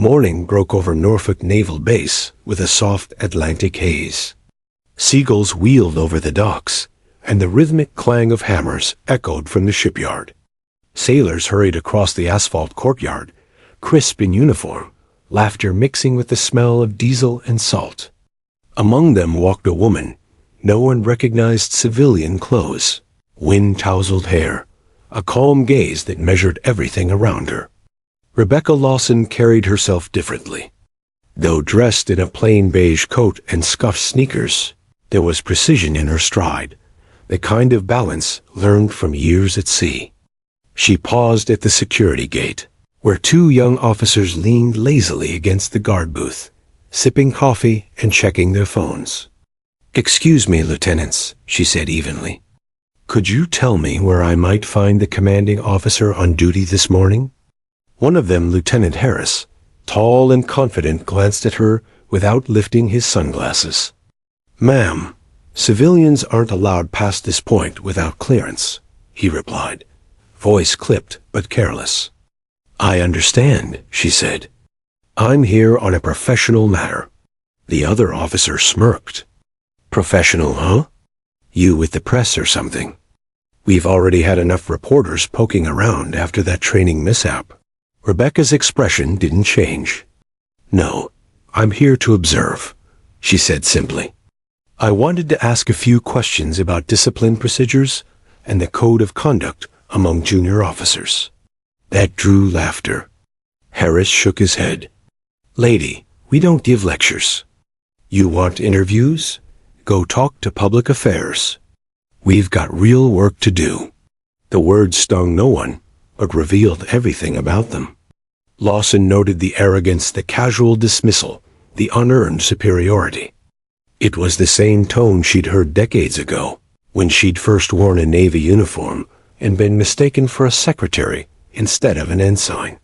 Morning broke over Norfolk Naval Base with a soft Atlantic haze. Seagulls wheeled over the docks, and the rhythmic clang of hammers echoed from the shipyard. Sailors hurried across the asphalt courtyard, crisp in uniform, laughter mixing with the smell of diesel and salt. Among them walked a woman. No one recognized civilian clothes, wind-tousled hair, a calm gaze that measured everything around her. Rebecca Lawson carried herself differently. Though dressed in a plain beige coat and scuffed sneakers, there was precision in her stride, the kind of balance learned from years at sea. She paused at the security gate, where two young officers leaned lazily against the guard booth, sipping coffee and checking their phones. "Excuse me, lieutenants," she said evenly. "Could you tell me where I might find the commanding officer on duty this morning?" One of them, Lieutenant Harris, tall and confident, glanced at her without lifting his sunglasses. "Ma'am, civilians aren't allowed past this point without clearance," he replied, voice clipped but careless. "I understand," she said. "I'm here on a professional matter." The other officer smirked. "Professional, huh? You with the press or something? We've already had enough reporters poking around after that training mishap." Rebecca's expression didn't change. "No, I'm here to observe," she said simply. "I wanted to ask a few questions about discipline procedures and the code of conduct among junior officers." That drew laughter. Harris shook his head. "Lady, we don't give lectures. You want interviews? Go talk to public affairs. We've got real work to do." The words stung no one, but revealed everything about them. Lawson noted the arrogance, the casual dismissal, the unearned superiority. It was the same tone she'd heard decades ago, when she'd first worn a Navy uniform and been mistaken for a secretary instead of an ensign.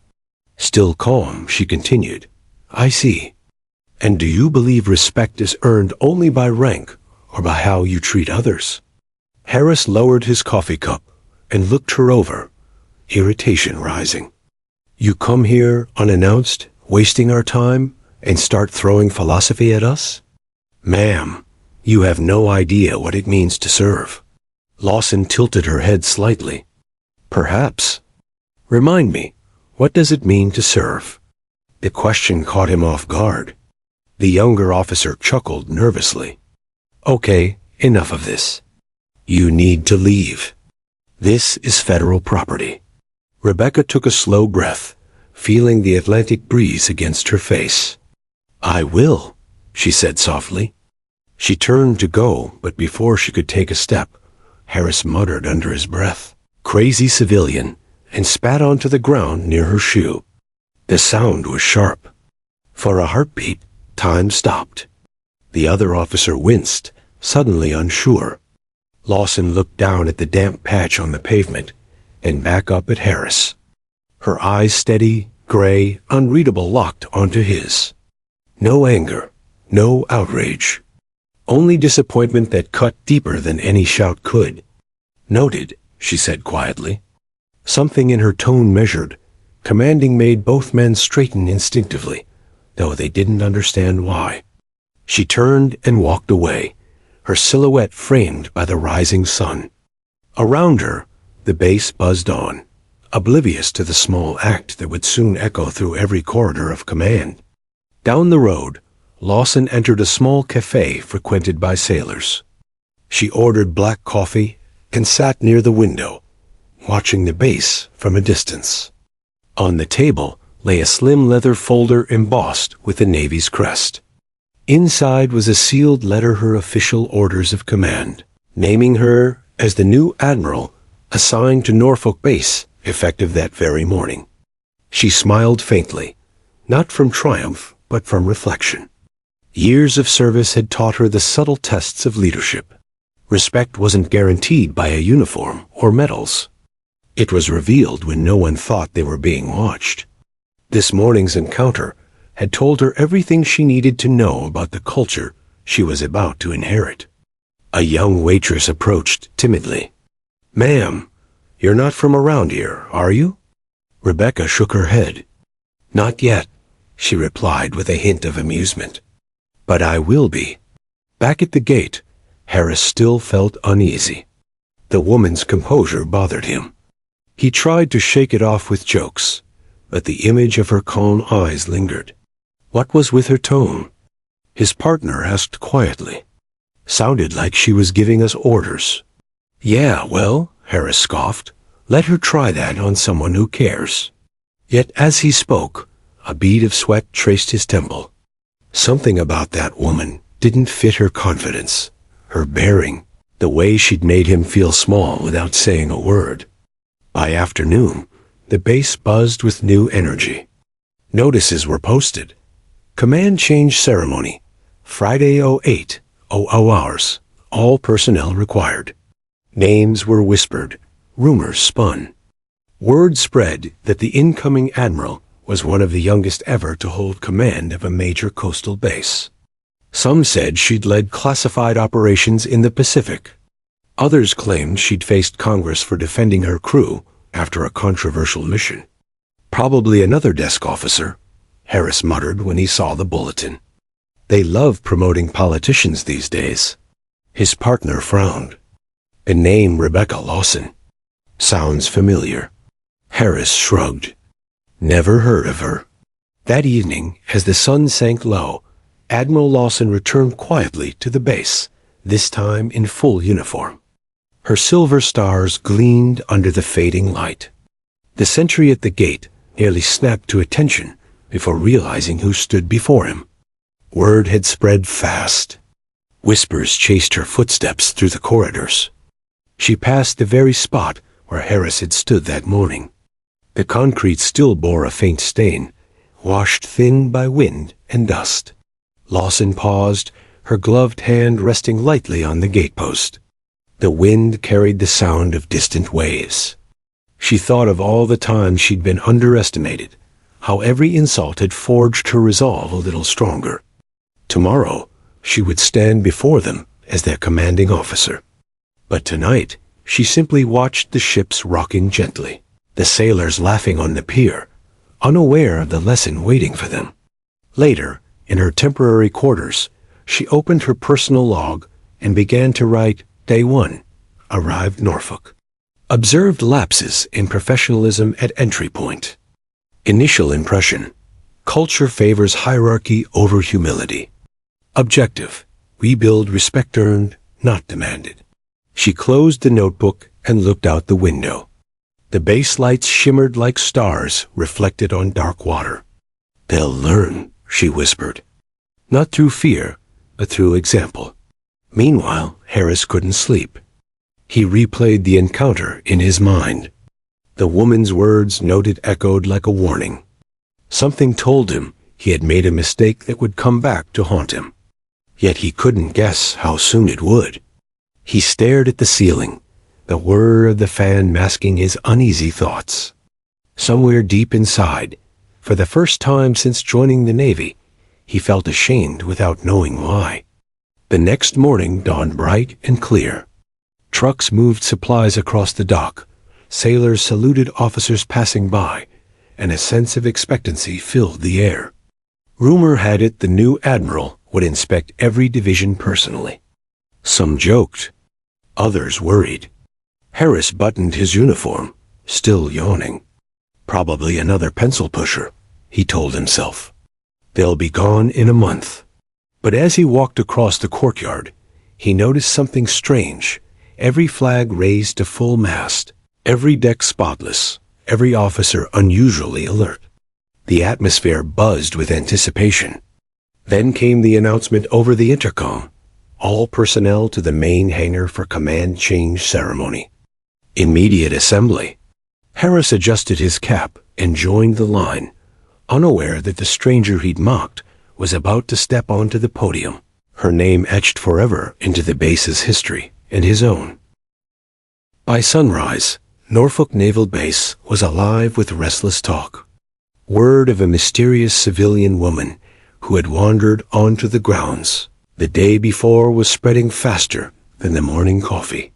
Still calm, she continued, "I see. And do you believe respect is earned only by rank or by how you treat others?" Harris lowered his coffee cup and looked her over, irritation rising. "You come here unannounced, wasting our time, and start throwing philosophy at us? Ma'am, you have no idea what it means to serve." Lawson tilted her head slightly. "Perhaps. Remind me, what does it mean to serve?" The question caught him off guard. The younger officer chuckled nervously. "Okay, enough of this. You need to leave. This is federal property." Rebecca took a slow breath, feeling the Atlantic breeze against her face. "I will," she said softly. She turned to go, but before she could take a step, Harris muttered under his breath, "Crazy civilian," and spat onto the ground near her shoe. The sound was sharp. For a heartbeat, time stopped. The other officer winced, suddenly unsure. Lawson looked down at the damp patch on the pavement and back up at Harris. Her eyes steady, gray, unreadable, locked onto his. No anger, no outrage. Only disappointment that cut deeper than any shout could. "Noted," she said quietly. Something in her tone measured, commanding, made both men straighten instinctively, though they didn't understand why. She turned and walked away, her silhouette framed by the rising sun. Around her, the base buzzed on, oblivious to the small act that would soon echo through every corridor of command. Down the road, Lawson entered a small cafe frequented by sailors. She ordered black coffee and sat near the window, watching the base from a distance. On the table lay a slim leather folder embossed with the Navy's crest. Inside was a sealed letter, her official orders of command, naming her as the new Admiral assigned to Norfolk Base, effective that very morning. She smiled faintly, not from triumph, but from reflection. Years of service had taught her the subtle tests of leadership. Respect wasn't guaranteed by a uniform or medals. It was revealed when no one thought they were being watched. This morning's encounter had told her everything she needed to know about the culture she was about to inherit. A young waitress approached timidly. "Ma'am, you're not from around here, are you?" Rebecca shook her head. "Not yet," she replied with a hint of amusement. But I will be. Back at the gate, Harris still felt uneasy. The woman's composure bothered him. He tried to shake it off with jokes, but the image of her calm eyes lingered. What was with her tone? His partner asked quietly. Sounded like she was giving us orders. Yeah, well, Harris scoffed. Let her try that on someone who cares. Yet as he spoke, a bead of sweat traced his temple. Something about that woman didn't fit her confidence, her bearing, the way she'd made him feel small without saying a word. By afternoon, the base buzzed with new energy. Notices were posted. Command change ceremony, Friday 08:00 hours, all personnel required. Names were whispered, rumors spun. Word spread that the incoming Admiral was one of the youngest ever to hold command of a major coastal base. Some said she'd led classified operations in the Pacific. Others claimed she'd faced Congress for defending her crew after a controversial mission. Probably another desk officer, Harris muttered when he saw the bulletin. They love promoting politicians these days. His partner frowned. A name, Rebecca Lawson. Sounds familiar. Harris shrugged. Never heard of her. That evening, as the sun sank low, Admiral Lawson returned quietly to the base, this time in full uniform. Her silver stars gleamed under the fading light. The sentry at the gate nearly snapped to attention before realizing who stood before him. Word had spread fast. Whispers chased her footsteps through the corridors. She passed the very spot where Harris had stood that morning. The concrete still bore a faint stain, washed thin by wind and dust. Lawson paused, her gloved hand resting lightly on the gatepost. The wind carried the sound of distant waves. She thought of all the times she'd been underestimated, how every insult had forged her resolve a little stronger. Tomorrow, she would stand before them as their commanding officer. But tonight, she simply watched the ships rocking gently, the sailors laughing on the pier, unaware of the lesson waiting for them. Later, in her temporary quarters, she opened her personal log and began to write, Day 1, arrived Norfolk. Observed lapses in professionalism at entry point. Initial impression, culture favors hierarchy over humility. Objective, rebuild respect earned, not demanded. She closed the notebook and looked out the window. The base lights shimmered like stars reflected on dark water. They'll learn, she whispered. Not through fear, but through example. Meanwhile, Harris couldn't sleep. He replayed the encounter in his mind. The woman's words noted echoed like a warning. Something told him he had made a mistake that would come back to haunt him. Yet he couldn't guess how soon it would. He stared at the ceiling, the whir of the fan masking his uneasy thoughts. Somewhere deep inside, for the first time since joining the Navy, he felt ashamed without knowing why. The next morning dawned bright and clear. Trucks moved supplies across the dock, sailors saluted officers passing by, and a sense of expectancy filled the air. Rumor had it the new Admiral would inspect every division personally. Some joked. Others worried. Harris buttoned his uniform, still yawning. Probably another pencil pusher, he told himself. They'll be gone in a month. But as he walked across the courtyard, he noticed something strange. Every flag raised to full mast, every deck spotless, every officer unusually alert. The atmosphere buzzed with anticipation. Then came the announcement over the intercom. All personnel to the main hangar for command change ceremony. Immediate assembly. Harris adjusted his cap and joined the line, unaware that the stranger he'd mocked was about to step onto the podium, her name etched forever into the base's history and his own. By sunrise, Norfolk Naval Base was alive with restless talk. Word of a mysterious civilian woman who had wandered onto the grounds the day before was spreading faster than the morning coffee.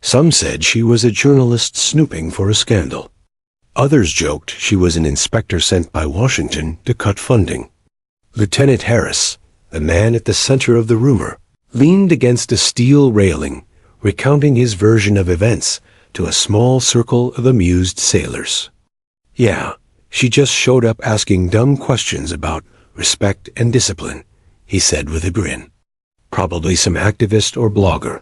Some said she was a journalist snooping for a scandal. Others joked she was an inspector sent by Washington to cut funding. Lieutenant Harris, the man at the center of the rumor, leaned against a steel railing, recounting his version of events to a small circle of amused sailors. "Yeah, she just showed up asking dumb questions about respect and discipline," he said with a grin. "Probably some activist or blogger.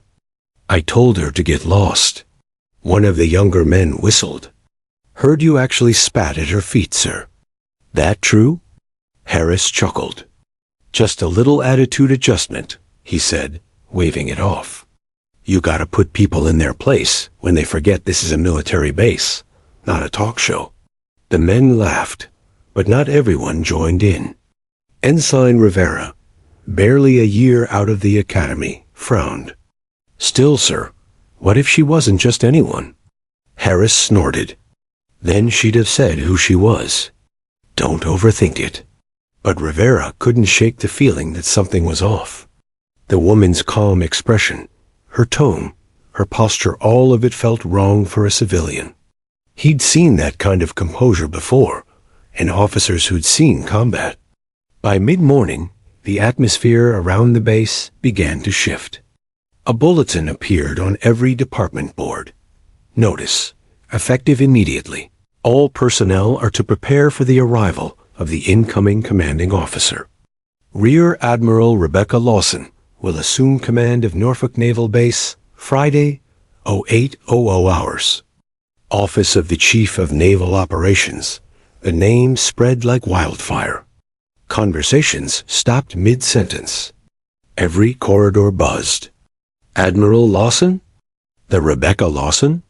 I told her to get lost." One of the younger men whistled. "Heard you actually spat at her feet, sir. That true?" Harris chuckled. "Just a little attitude adjustment," he said, waving it off. "You gotta put people in their place when they forget this is a military base, not a talk show." The men laughed, but not everyone joined in. Ensign Rivera, barely a year out of the academy, frowned. "Still, sir, what if she wasn't just anyone?" Harris snorted. "Then she'd have said who she was. Don't overthink it." But Rivera couldn't shake the feeling that something was off. The woman's calm expression, her tone, her posture, all of it felt wrong for a civilian. He'd seen that kind of composure before, in officers who'd seen combat. By mid-morning, the atmosphere around the base began to shift. A bulletin appeared on every department board. Notice, effective immediately. All personnel are to prepare for the arrival of the incoming commanding officer. Rear Admiral Rebecca Lawson will assume command of Norfolk Naval Base Friday, 0800 hours. Office of the Chief of Naval Operations. The name spread like wildfire. Conversations stopped mid-sentence. Every corridor buzzed. "Admiral Lawson? The Rebecca Lawson?"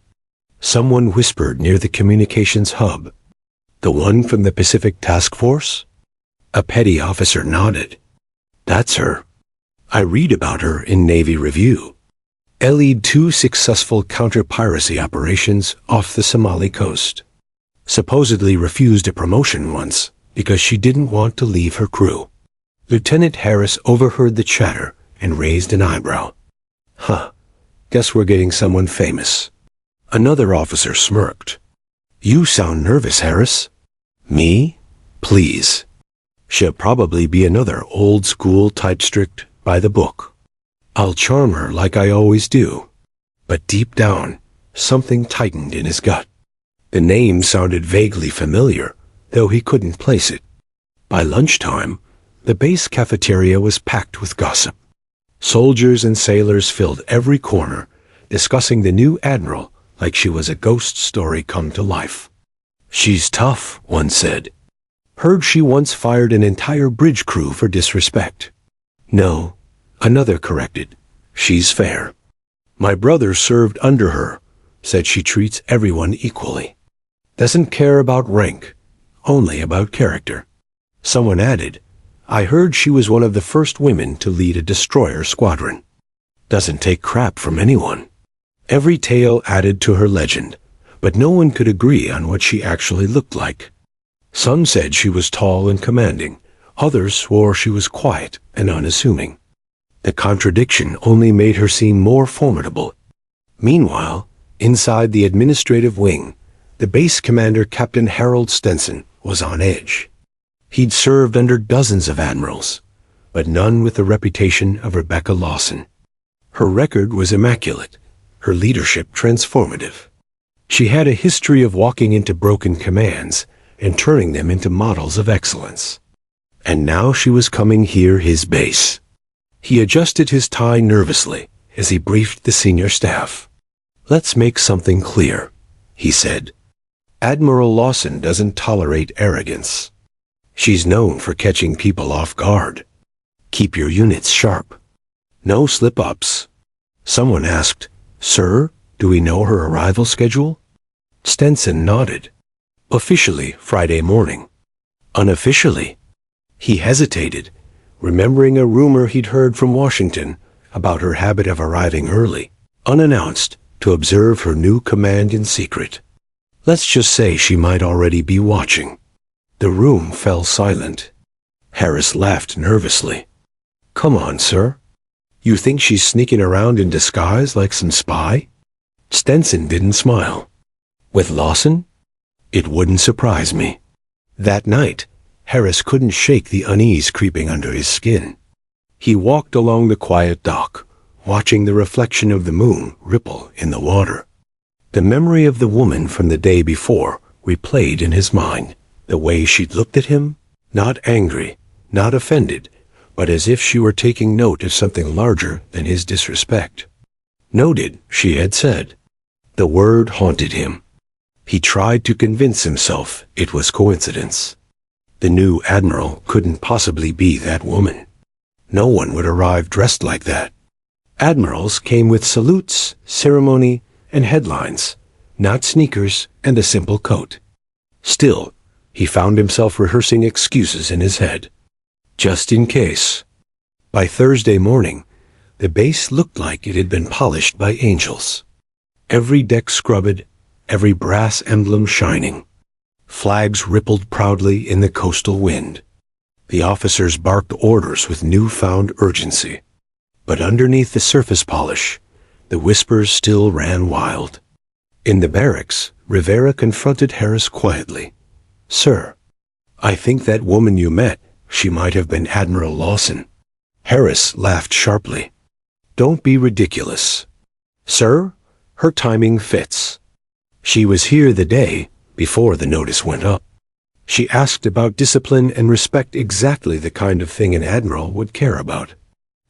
Someone whispered near the communications hub. "The one from the Pacific Task Force?" A petty officer nodded. "That's her. I read about her in Navy Review. Lead 2 successful counter-piracy operations off the Somali coast. Supposedly refused a promotion once because she didn't want to leave her crew." Lieutenant Harris overheard the chatter and raised an eyebrow. "Huh, guess we're getting someone famous." Another officer smirked. "You sound nervous, Harris." "Me? Please. She'll probably be another old-school type, strict by the book. I'll charm her like I always do." But deep down, something tightened in his gut. The name sounded vaguely familiar, though he couldn't place it. By lunchtime, the base cafeteria was packed with gossip. Soldiers and sailors filled every corner, discussing the new Admiral like she was a ghost story come to life. "She's tough," one said. "Heard she once fired an entire bridge crew for disrespect." "No," another corrected. "She's fair. My brother served under her, said she treats everyone equally. Doesn't care about rank, only about character." Someone added, "I heard she was one of the first women to lead a destroyer squadron. Doesn't take crap from anyone." Every tale added to her legend, but no one could agree on what she actually looked like. Some said she was tall and commanding, others swore she was quiet and unassuming. The contradiction only made her seem more formidable. Meanwhile, inside the administrative wing, the base commander, Captain Harold Stenson, was on edge. He'd served under dozens of admirals, but none with the reputation of Rebecca Lawson. Her record was immaculate, her leadership transformative. She had a history of walking into broken commands and turning them into models of excellence. And now she was coming here, his base. He adjusted his tie nervously as he briefed the senior staff. "Let's make something clear," he said. "Admiral Lawson doesn't tolerate arrogance. She's known for catching people off guard. Keep your units sharp. No slip-ups." Someone asked, "Sir, do we know her arrival schedule?" Stenson nodded. "Officially, Friday morning." "Unofficially?" He hesitated, remembering a rumor he'd heard from Washington about her habit of arriving early, unannounced, to observe her new command in secret. "Let's just say she might already be watching." The room fell silent. Harris laughed nervously. "Come on, sir. You think she's sneaking around in disguise like some spy?" Stenson didn't smile. "With Lawson?" It wouldn't surprise me. That night, Harris couldn't shake the unease creeping under his skin. He walked along the quiet dock, watching the reflection of the moon ripple in the water. The memory of the woman from the day before replayed in his mind, the way she'd looked at him, not angry, not offended, but as if she were taking note of something larger than his disrespect. Noted, she had said. The word haunted him. He tried to convince himself it was coincidence. The new Admiral couldn't possibly be that woman. No one would arrive dressed like that. Admirals came with salutes, ceremony, and headlines, not sneakers and a simple coat. Still, he found himself rehearsing excuses in his head. Just in case. By Thursday morning, the base looked like it had been polished by angels. Every deck scrubbed, every brass emblem shining. Flags rippled proudly in the coastal wind. The officers barked orders with newfound urgency. But underneath the surface polish, the whispers still ran wild. In the barracks, Rivera confronted Harris quietly. "Sir, I think that woman you met, she might have been Admiral Lawson." Harris laughed sharply. "Don't be ridiculous." "Sir, her timing fits. She was here the day before the notice went up. She asked about discipline and respect, exactly the kind of thing an admiral would care about."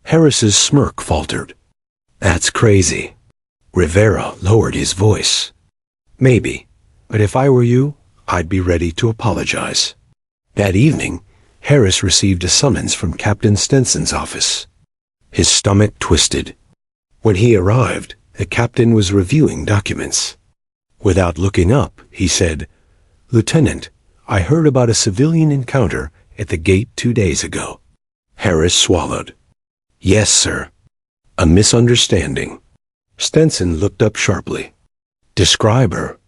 Harris's smirk faltered. "That's crazy." Rivera lowered his voice. "Maybe, but if I were you, I'd be ready to apologize." That evening, Harris received a summons from Captain Stenson's office. His stomach twisted. When he arrived, the captain was reviewing documents. Without looking up, he said, "Lieutenant, I heard about a civilian encounter at the gate 2 days ago." Harris swallowed. "Yes, sir. A misunderstanding." Stenson looked up sharply. "Describe her."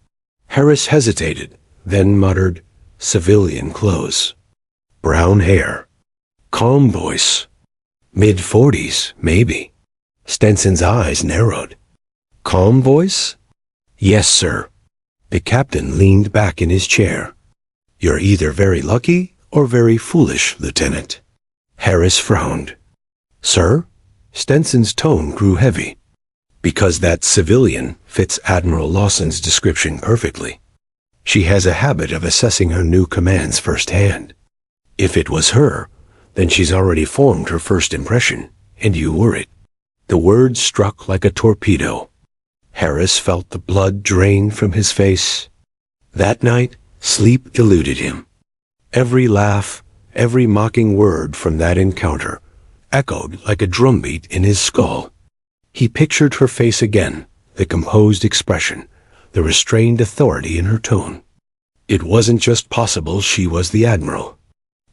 Harris hesitated, then muttered, "Civilian clothes. Brown hair. Calm voice. Mid-40s, maybe." Stenson's eyes narrowed. "Calm voice?" "Yes, sir." The captain leaned back in his chair. "You're either very lucky or very foolish, Lieutenant." Harris frowned. "Sir?" Stenson's tone grew heavy. "Because that civilian fits Admiral Lawson's description perfectly. She has a habit of assessing her new commands firsthand. If it was her, then she's already formed her first impression, and you were it." The words struck like a torpedo. Harris felt the blood drain from his face. That night, sleep eluded him. Every laugh, every mocking word from that encounter echoed like a drumbeat in his skull. He pictured her face again, the composed expression, the restrained authority in her tone. It wasn't just possible she was the Admiral.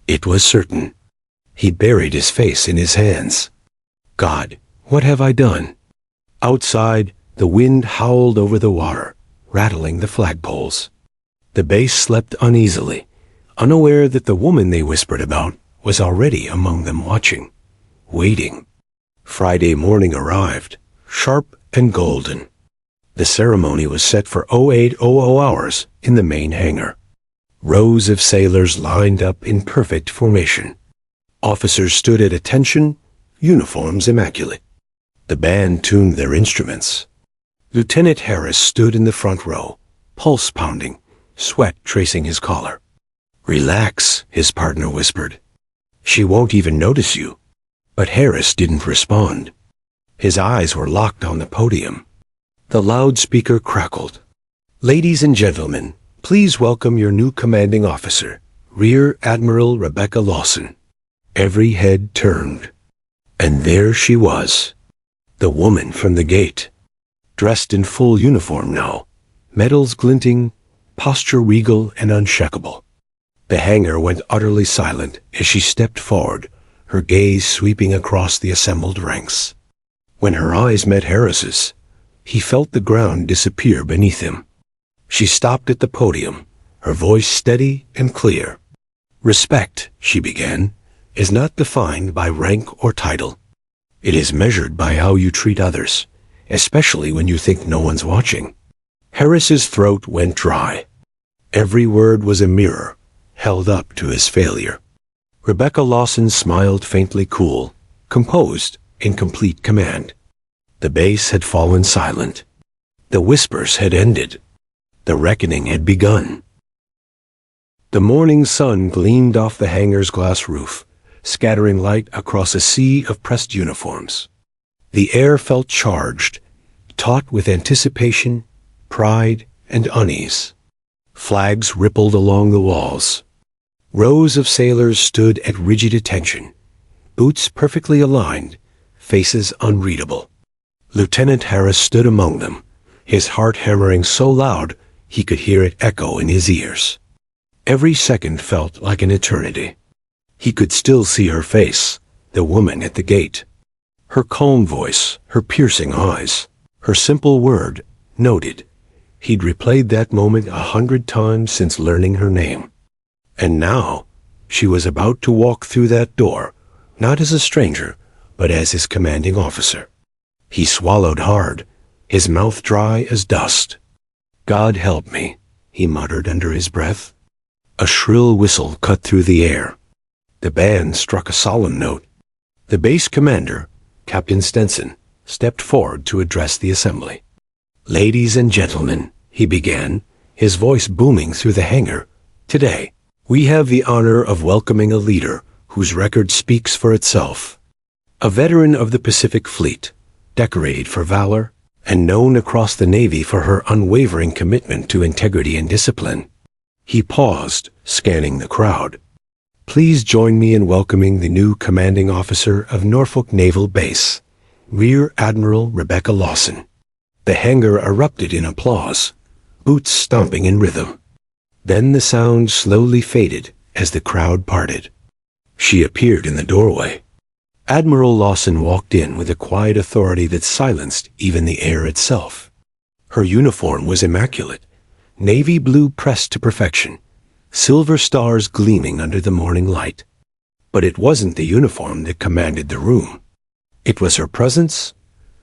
It was certain. He buried his face in his hands. God, what have I done? Outside, the wind howled over the water, rattling the flagpoles. The base slept uneasily, unaware that the woman they whispered about was already among them, watching, waiting. Friday morning arrived, sharp and golden. The ceremony was set for 0800 hours in the main hangar. Rows of sailors lined up in perfect formation. Officers stood at attention, uniforms immaculate. The band tuned their instruments. Lieutenant Harris stood in the front row, pulse pounding, sweat tracing his collar. "Relax," his partner whispered. "She won't even notice you." But Harris didn't respond. His eyes were locked on the podium. The loudspeaker crackled. "Ladies and gentlemen, please welcome your new commanding officer, Rear Admiral Rebecca Lawson." Every head turned. And there she was, the woman from the gate. Dressed in full uniform now, medals glinting, posture regal and unshakable. The hangar went utterly silent as she stepped forward, her gaze sweeping across the assembled ranks. When her eyes met Harris's, he felt the ground disappear beneath him. She stopped at the podium, her voice steady and clear. "Respect," she began, "is not defined by rank or title. It is measured by how you treat others, especially when you think no one's watching." Harris's throat went dry. Every word was a mirror, held up to his failure. Rebecca Lawson smiled faintly cool, composed, in complete command. The base had fallen silent. The whispers had ended. The reckoning had begun. The morning sun gleamed off the hangar's glass roof, scattering light across a sea of pressed uniforms. The air felt charged, taut with anticipation, pride, and unease. Flags rippled along the walls. Rows of sailors stood at rigid attention, boots perfectly aligned, faces unreadable. Lieutenant Harris stood among them, his heart hammering so loud he could hear it echo in his ears. Every second felt like an eternity. He could still see her face, the woman at the gate. Her calm voice, her piercing eyes, her simple word, noted. He'd replayed that moment 100 times since learning her name. And now, she was about to walk through that door, not as a stranger, but as his commanding officer. He swallowed hard, his mouth dry as dust. "God help me," he muttered under his breath. A shrill whistle cut through the air. The band struck a solemn note. The base commander, Captain Stenson, stepped forward to address the assembly. "Ladies and gentlemen," he began, his voice booming through the hangar, "today, we have the honor of welcoming a leader whose record speaks for itself. A veteran of the Pacific Fleet, decorated for valor, and known across the Navy for her unwavering commitment to integrity and discipline." He paused, scanning the crowd. "Please join me in welcoming the new commanding officer of Norfolk Naval Base, Rear Admiral Rebecca Lawson." The hangar erupted in applause, boots stomping in rhythm. Then the sound slowly faded as the crowd parted. She appeared in the doorway. Admiral Lawson walked in with a quiet authority that silenced even the air itself. Her uniform was immaculate, navy blue pressed to perfection, silver stars gleaming under the morning light. But it wasn't the uniform that commanded the room. It was her presence,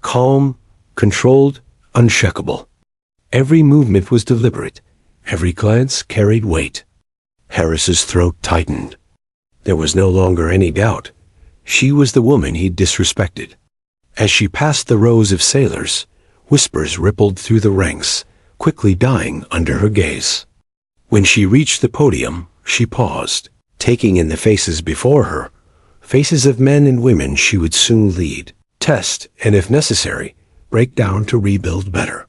calm, controlled, unshakable. Every movement was deliberate. Every glance carried weight. Harris's throat tightened. There was no longer any doubt. She was the woman he'd disrespected. As she passed the rows of sailors, whispers rippled through the ranks, quickly dying under her gaze. When she reached the podium, she paused, taking in the faces before her, faces of men and women she would soon lead, test, and if necessary, break down to rebuild better.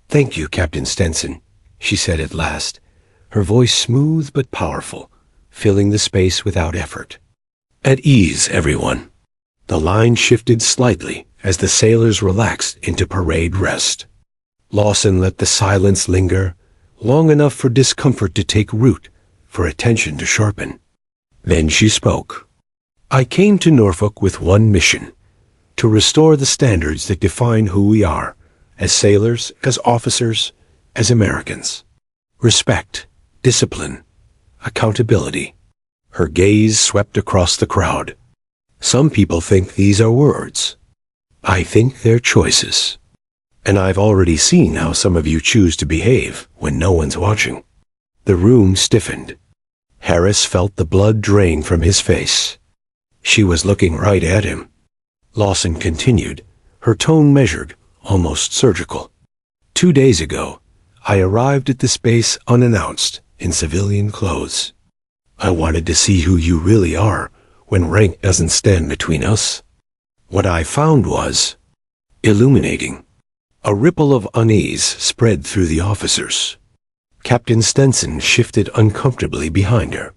"Thank you, Captain Stenson," she said at last, her voice smooth but powerful, filling the space without effort. "At ease, everyone." The line shifted slightly as the sailors relaxed into parade rest. Lawson let the silence linger, long enough for discomfort to take root, for attention to sharpen. Then she spoke. "I came to Norfolk with one mission, to restore the standards that define who we are, as sailors, as officers, as Americans. Respect, discipline, accountability." Her gaze swept across the crowd. "Some people think these are words. I think they're choices. And I've already seen how some of you choose to behave when no one's watching." The room stiffened. Harris felt the blood drain from his face. She was looking right at him. Lawson continued, her tone measured, almost surgical. "2 days ago, I arrived at this base unannounced, in civilian clothes. I wanted to see who you really are when rank doesn't stand between us. What I found was illuminating." A ripple of unease spread through the officers. Captain Stenson shifted uncomfortably behind her.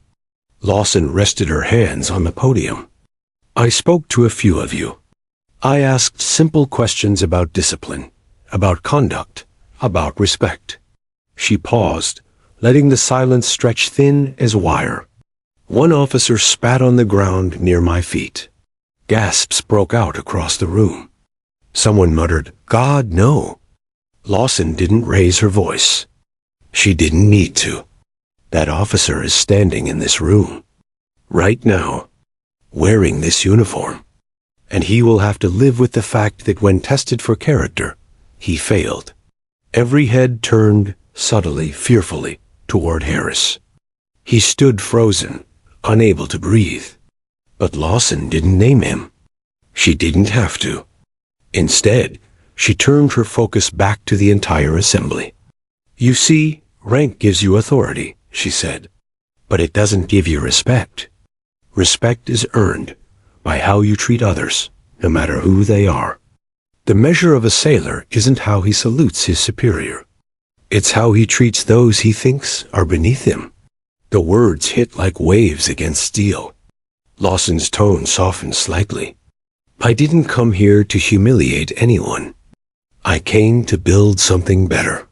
Lawson rested her hands on the podium. "I spoke to a few of you. I asked simple questions about discipline, about conduct, about respect." She paused, letting the silence stretch thin as wire. One officer spat on the ground near my feet. Gasps broke out across the room. Someone muttered, "God, no." Lawson didn't raise her voice. She didn't need to. That officer is standing in this room, right now, wearing this uniform. And he will have to live with the fact that when tested for character, he failed. Every head turned, subtly, fearfully, toward Harris. He stood frozen, unable to breathe. But Lawson didn't name him. She didn't have to. Instead, she turned her focus back to the entire assembly. "You see, rank gives you authority," she said, "but it doesn't give you respect. Respect is earned by how you treat others, no matter who they are. The measure of a sailor isn't how he salutes his superior. It's how he treats those he thinks are beneath him." The words hit like waves against steel. Lawson's tone softened slightly. "I didn't come here to humiliate anyone. I came to build something better.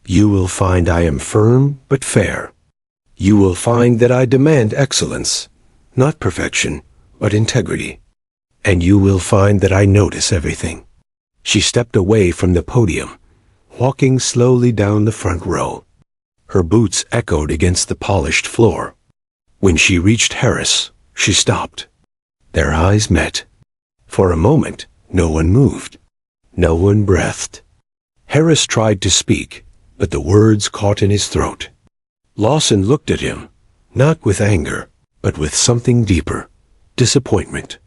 You will find I am firm but fair. You will find that I demand excellence, not perfection, but integrity. And you will find that I notice everything." She stepped away from the podium, walking slowly down the front row. Her boots echoed against the polished floor. When she reached Harris, she stopped. Their eyes met. For a moment, no one moved. No one breathed. Harris tried to speak, but the words caught in his throat. Lawson looked at him, not with anger, but with something deeper, disappointment.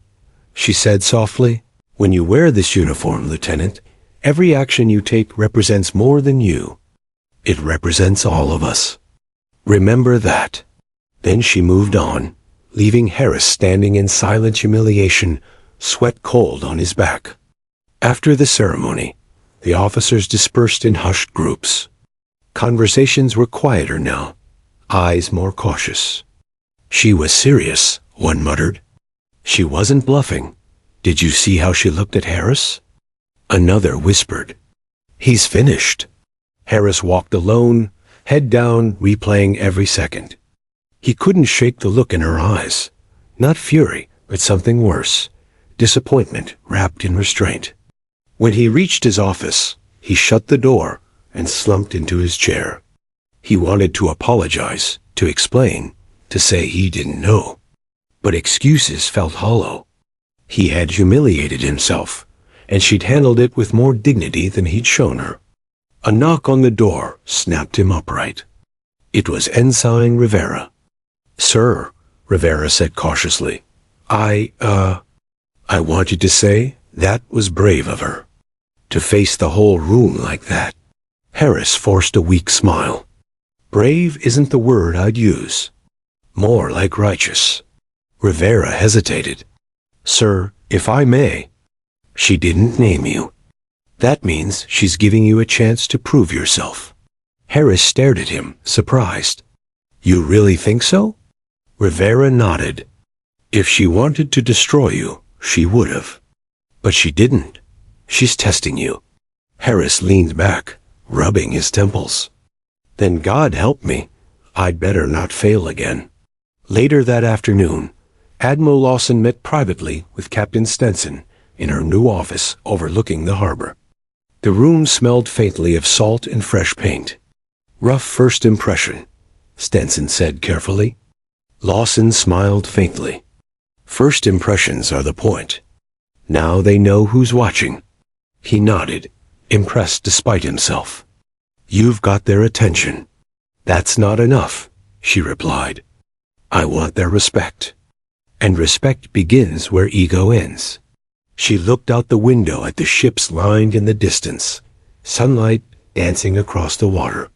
She said softly, "When you wear this uniform, Lieutenant, every action you take represents more than you. It represents all of us. Remember that." Then she moved on, leaving Harris standing in silent humiliation, sweat cold on his back. After the ceremony, the officers dispersed in hushed groups. Conversations were quieter now, eyes more cautious. "She was serious," one muttered. "She wasn't bluffing. Did you see how she looked at Harris?" Another whispered, "He's finished." Harris walked alone, head down, replaying every second. He couldn't shake the look in her eyes. Not fury, but something worse. Disappointment wrapped in restraint. When he reached his office, he shut the door and slumped into his chair. He wanted to apologize, to explain, to say he didn't know. But excuses felt hollow. He had humiliated himself, and she'd handled it with more dignity than he'd shown her. A knock on the door snapped him upright. It was Ensign Rivera. "Sir," Rivera said cautiously, I wanted to say that was brave of her. To face the whole room like that." Harris forced a weak smile. "Brave isn't the word I'd use. More like righteous." Rivera hesitated. "Sir, if I may." "She didn't name you. That means she's giving you a chance to prove yourself." Harris stared at him, surprised. "You really think so?" Rivera nodded. "If she wanted to destroy you, she would have. But she didn't. She's testing you." Harris leaned back, rubbing his temples. "Then God help me. I'd better not fail again." Later that afternoon, Admiral Lawson met privately with Captain Stenson in her new office overlooking the harbor. The room smelled faintly of salt and fresh paint. "Rough first impression," Stenson said carefully. Lawson smiled faintly. "First impressions are the point. Now they know who's watching." He nodded, impressed despite himself. "You've got their attention." "That's not enough," she replied. "I want their respect. And respect begins where ego ends." She looked out the window at the ships lined in the distance, sunlight dancing across the water.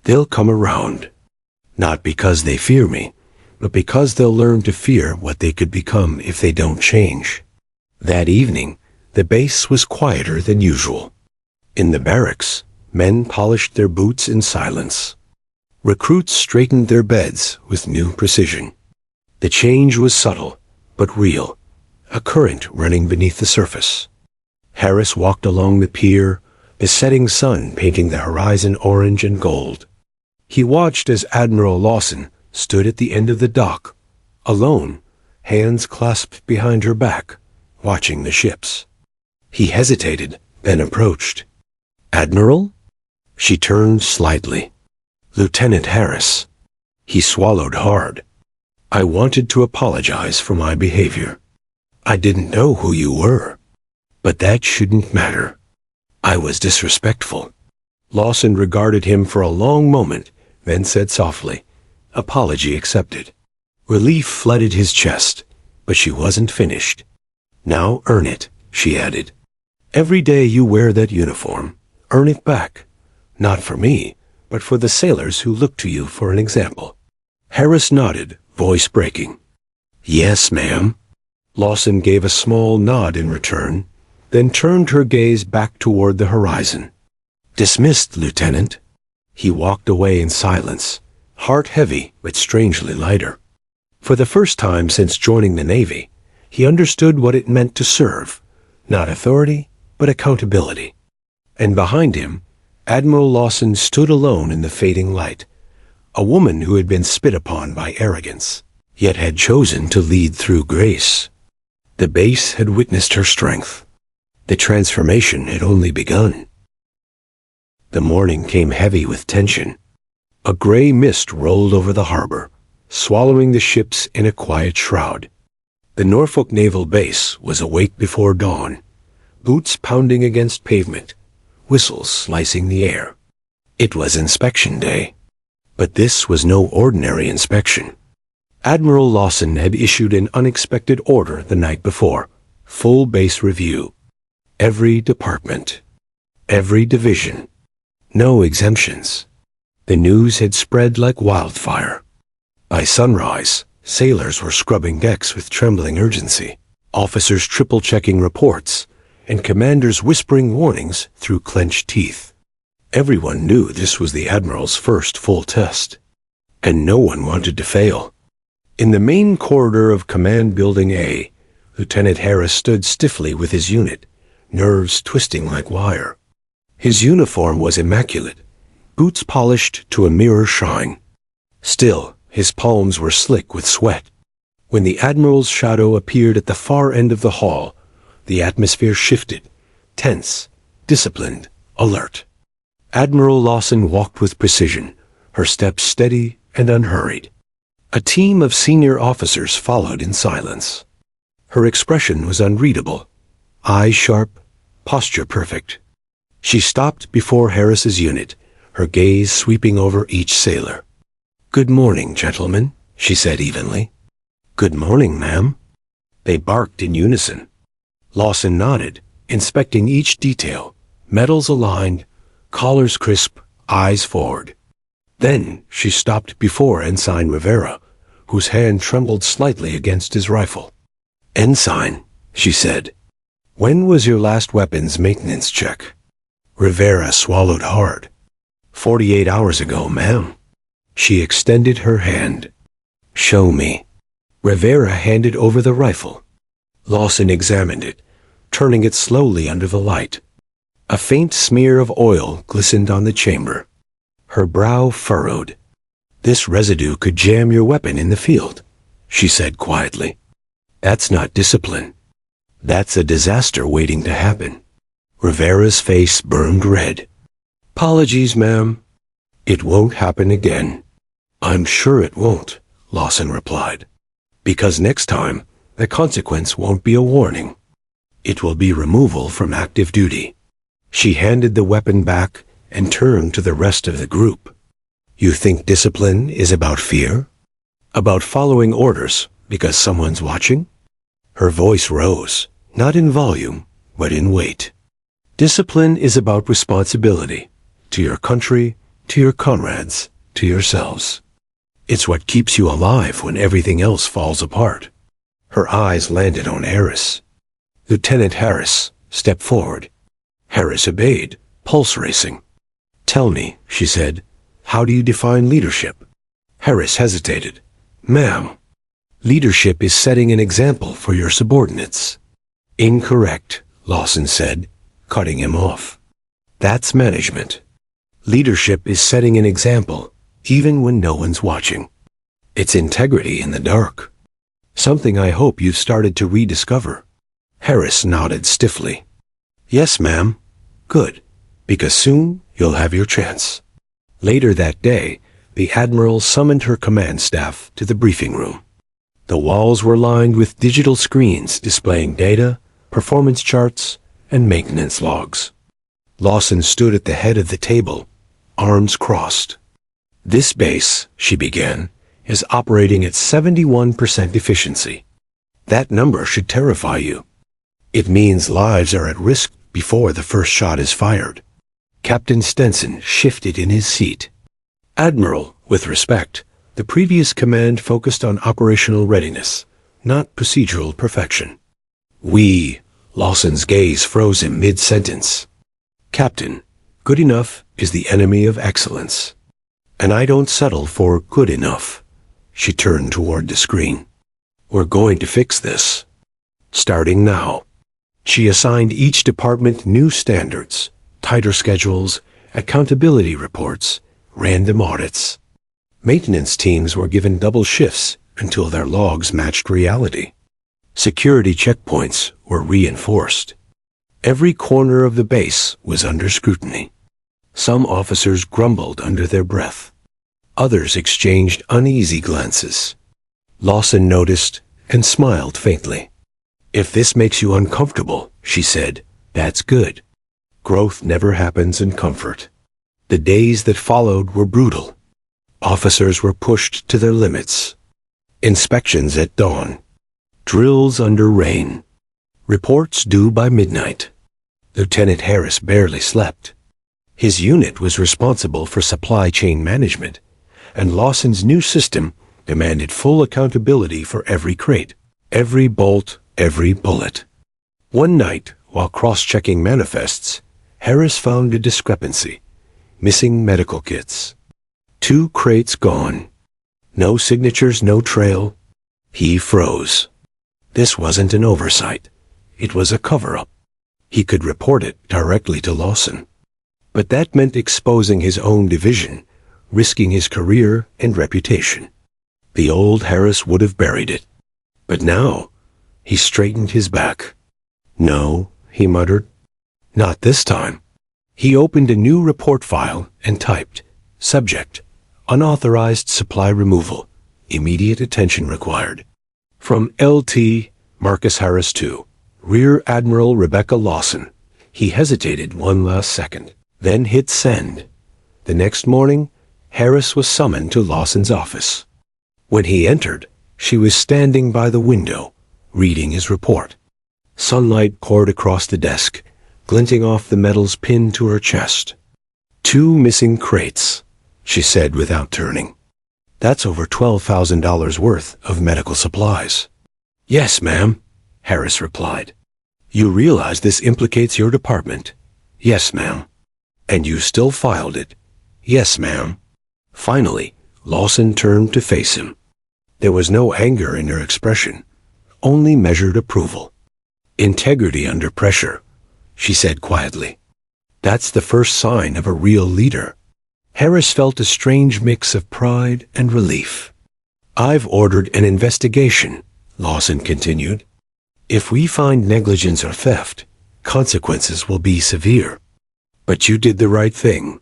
"They'll come around. Not because they fear me, but because they'll learn to fear what they could become if they don't change." That evening, the base was quieter than usual. In the barracks, men polished their boots in silence. Recruits straightened their beds with new precision. The change was subtle, but real, a current running beneath the surface. Harris walked along the pier, the setting sun painting the horizon orange and gold. He watched as Admiral Lawson stood at the end of the dock, alone, hands clasped behind her back, watching the ships. He hesitated, then approached. "Admiral?" She turned slightly. "Lieutenant Harris." He swallowed hard. "I wanted to apologize for my behavior. I didn't know who you were. But that shouldn't matter. I was disrespectful." Lawson regarded him for a long moment, then said softly, "Apology accepted." Relief flooded his chest, but she wasn't finished. "Now earn it," she added. "Every day you wear that uniform, earn it back. Not for me, but for the sailors who look to you for an example." Harris nodded, voice breaking. "Yes, ma'am." Lawson gave a small nod in return, then turned her gaze back toward the horizon. "Dismissed, Lieutenant." He walked away in silence, heart heavy but strangely lighter. For the first time since joining the Navy, he understood what it meant to serve, not authority, but accountability. And behind him, Admiral Lawson stood alone in the fading light, a woman who had been spit upon by arrogance, yet had chosen to lead through grace. The base had witnessed her strength. The transformation had only begun. The morning came heavy with tension. A gray mist rolled over the harbor, swallowing the ships in a quiet shroud. The Norfolk Naval Base was awake before dawn, boots pounding against pavement, whistles slicing the air. It was inspection day. But this was no ordinary inspection. Admiral Lawson had issued an unexpected order the night before, full base review. Every department, every division, no exemptions. The news had spread like wildfire. By sunrise, sailors were scrubbing decks with trembling urgency, officers triple-checking reports, and commanders whispering warnings through clenched teeth. Everyone knew this was the Admiral's first full test, and no one wanted to fail. In the main corridor of Command Building A, Lieutenant Harris stood stiffly with his unit, nerves twisting like wire. His uniform was immaculate, boots polished to a mirror shine. Still, his palms were slick with sweat. When the Admiral's shadow appeared at the far end of the hall, the atmosphere shifted, tense, disciplined, alert. Admiral Lawson walked with precision, her steps steady and unhurried. A team of senior officers followed in silence. Her expression was unreadable, eyes sharp, posture perfect. She stopped before Harris's unit, her gaze sweeping over each sailor. "Good morning, gentlemen," she said evenly. "Good morning, ma'am." They barked in unison. Lawson nodded, inspecting each detail, medals aligned, collars crisp, eyes forward. Then she stopped before Ensign Rivera, whose hand trembled slightly against his rifle. "Ensign," she said, "when was your last weapons maintenance check?" Rivera swallowed hard. 48 hours ago, ma'am." She extended her hand. "Show me." Rivera handed over the rifle. Lawson examined it, turning it slowly under the light. A faint smear of oil glistened on the chamber. Her brow furrowed. "This residue could jam your weapon in the field," she said quietly. "That's not discipline. That's a disaster waiting to happen." Rivera's face burned red. "Apologies, ma'am." "It won't happen again." "I'm sure it won't," Lawson replied. "Because next time, the consequence won't be a warning. It will be removal from active duty." She handed the weapon back and turned to the rest of the group. "You think discipline is about fear? About following orders because someone's watching?" Her voice rose, not in volume, but in weight. "Discipline is about responsibility, to your country, to your comrades, to yourselves. It's what keeps you alive when everything else falls apart." Her eyes landed on Harris. "Lieutenant Harris, step forward." Harris obeyed, pulse racing. "Tell me," she said, "how do you define leadership?" Harris hesitated. "Ma'am, leadership is setting an example for your subordinates." "Incorrect," Lawson said, cutting him off. "That's management. Leadership is setting an example, even when no one's watching. It's integrity in the dark. Something I hope you've started to rediscover." Harris nodded stiffly. "Yes, ma'am." "Good, because soon you'll have your chance." Later that day, the Admiral summoned her command staff to the briefing room. The walls were lined with digital screens displaying data, performance charts, and maintenance logs. Lawson stood at the head of the table, arms crossed. This base, she began, is operating at 71% efficiency. That number should terrify you. It means lives are at risk before the first shot is fired. Captain Stenson shifted in his seat. Admiral, with respect, the previous command focused on operational readiness, not procedural perfection. Lawson's gaze froze him mid-sentence. Captain, good enough is the enemy of excellence. And I don't settle for good enough. She turned toward the screen. We're going to fix this. Starting now. She assigned each department new standards, tighter schedules, accountability reports, random audits. Maintenance teams were given double shifts until their logs matched reality. Security checkpoints were reinforced. Every corner of the base was under scrutiny. Some officers grumbled under their breath. Others exchanged uneasy glances. Lawson noticed and smiled faintly. If this makes you uncomfortable, she said, that's good. Growth never happens in comfort. The days that followed were brutal. Officers were pushed to their limits. Inspections at dawn. Drills under rain. Reports due by midnight. Lieutenant Harris barely slept. His unit was responsible for supply chain management, and Lawson's new system demanded full accountability for every crate, every bolt, every bullet. One night, while cross-checking manifests, Harris found a discrepancy. Missing medical kits. 2 crates gone. No signatures, no trail. He froze. This wasn't an oversight. It was a cover-up. He could report it directly to Lawson. But that meant exposing his own division, risking his career and reputation. The old Harris would have buried it. But now, he straightened his back. No, he muttered. Not this time. He opened a new report file and typed, Subject, Unauthorized Supply Removal. Immediate attention required. From LT, Marcus Harris to Rear Admiral Rebecca Lawson. He hesitated one last second, then hit send. The next morning, Harris was summoned to Lawson's office. When he entered, she was standing by the window, reading his report. Sunlight poured across the desk, glinting off the metals pinned to her chest. 2 missing crates, she said without turning. That's over $12,000 worth of medical supplies. Yes, ma'am, Harris replied. You realize this implicates your department? Yes, ma'am. And you still filed it? Yes, ma'am. Finally, Lawson turned to face him. There was no anger in her expression, only measured approval. Integrity under pressure, she said quietly. That's the first sign of a real leader. Harris felt a strange mix of pride and relief. I've ordered an investigation, Lawson continued. If we find negligence or theft, consequences will be severe. But you did the right thing.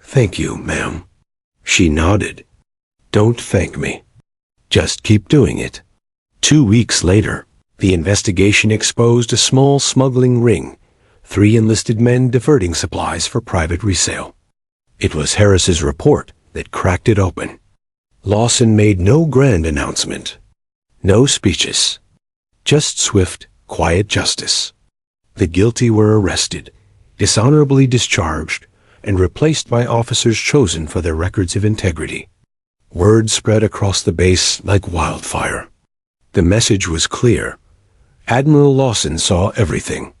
Thank you, ma'am. She nodded. Don't thank me. Just keep doing it. 2 weeks later, the investigation exposed a small smuggling ring, 3 enlisted men diverting supplies for private resale. It was Harris's report that cracked it open. Lawson made no grand announcement. No speeches. Just swift, quiet justice. The guilty were arrested, dishonorably discharged, and replaced by officers chosen for their records of integrity. Word spread across the base like wildfire. The message was clear. Admiral Lawson saw everything.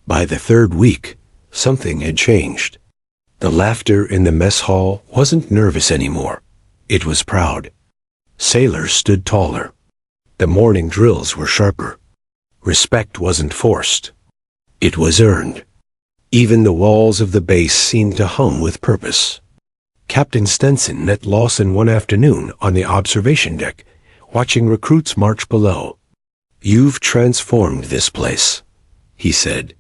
By the 3rd week, something had changed. The laughter in the mess hall wasn't nervous anymore. It was proud. Sailors stood taller. The morning drills were sharper. Respect wasn't forced. It was earned. Even the walls of the base seemed to hum with purpose. Captain Stenson met Lawson one afternoon on the observation deck, watching recruits march below. You've transformed this place, he said.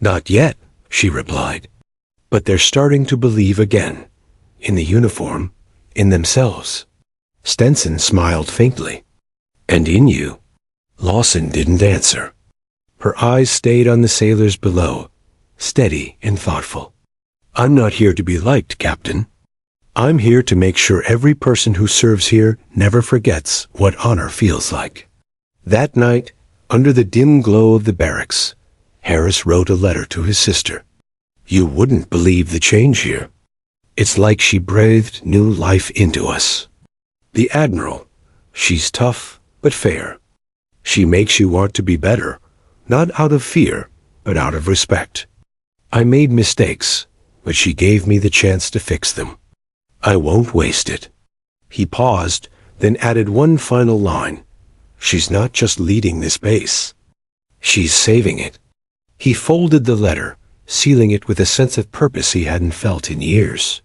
Not yet, she replied. But they're starting to believe again. In the uniform, in themselves. Stenson smiled faintly. And in you. Lawson didn't answer. Her eyes stayed on the sailors below, steady and thoughtful. I'm not here to be liked, Captain. I'm here to make sure every person who serves here never forgets what honor feels like. That night, under the dim glow of the barracks, Harris wrote a letter to his sister. You wouldn't believe the change here. It's like she breathed new life into us. The Admiral, she's tough but fair. She makes you want to be better, not out of fear, but out of respect. I made mistakes, but she gave me the chance to fix them. I won't waste it. He paused, then added one final line. She's not just leading this base. She's saving it. He folded the letter, sealing it with a sense of purpose he hadn't felt in years.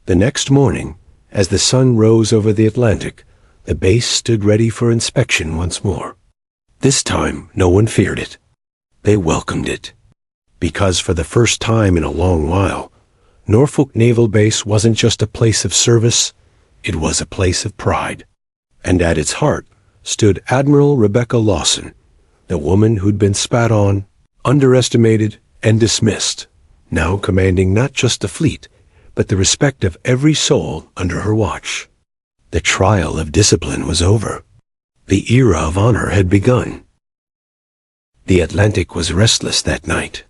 The next morning, as the sun rose over the Atlantic, the base stood ready for inspection once more. This time, no one feared it. They welcomed it. Because for the first time in a long while, Norfolk Naval Base wasn't just a place of service, it was a place of pride. And at its heart stood Admiral Rebecca Lawson, the woman who'd been spat on, underestimated, and dismissed, now commanding not just the fleet, but the respect of every soul under her watch. The trial of discipline was over. The era of honor had begun. The Atlantic was restless that night.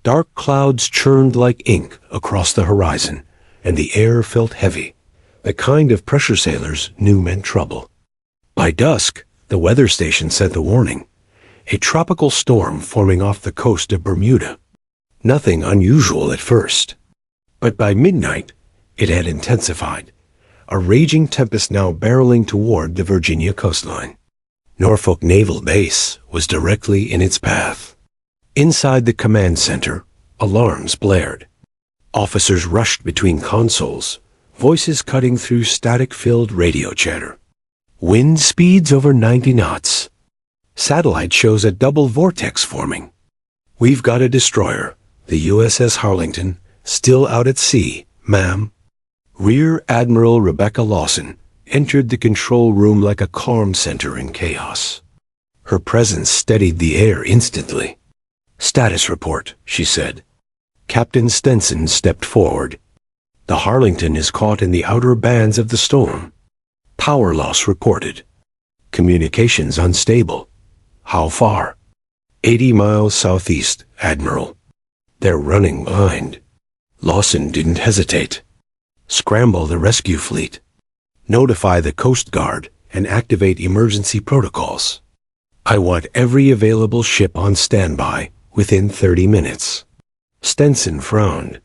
Dark clouds churned like ink across the horizon, and the air felt heavy, the kind of pressure sailors knew meant trouble. By dusk, the weather station sent the warning, a tropical storm forming off the coast of Bermuda. Nothing unusual at first. But by midnight, it had intensified, a raging tempest now barreling toward the Virginia coastline. Norfolk Naval Base was directly in its path. Inside the command center, alarms blared. Officers rushed between consoles, voices cutting through static-filled radio chatter. Wind speeds over 90 knots. Satellite shows a double vortex forming. We've got a destroyer, the USS Harlington, still out at sea, ma'am. Rear Admiral Rebecca Lawson entered the control room like a calm center in chaos. Her presence steadied the air instantly. Status report, she said. Captain Stenson stepped forward. The Harlington is caught in the outer bands of the storm. Power loss reported. Communications unstable. How far? 80 miles southeast, Admiral. They're running behind. Lawson didn't hesitate. Scramble the rescue fleet. Notify the Coast Guard and activate emergency protocols. I want every available ship on standby within 30 minutes. Stenson frowned.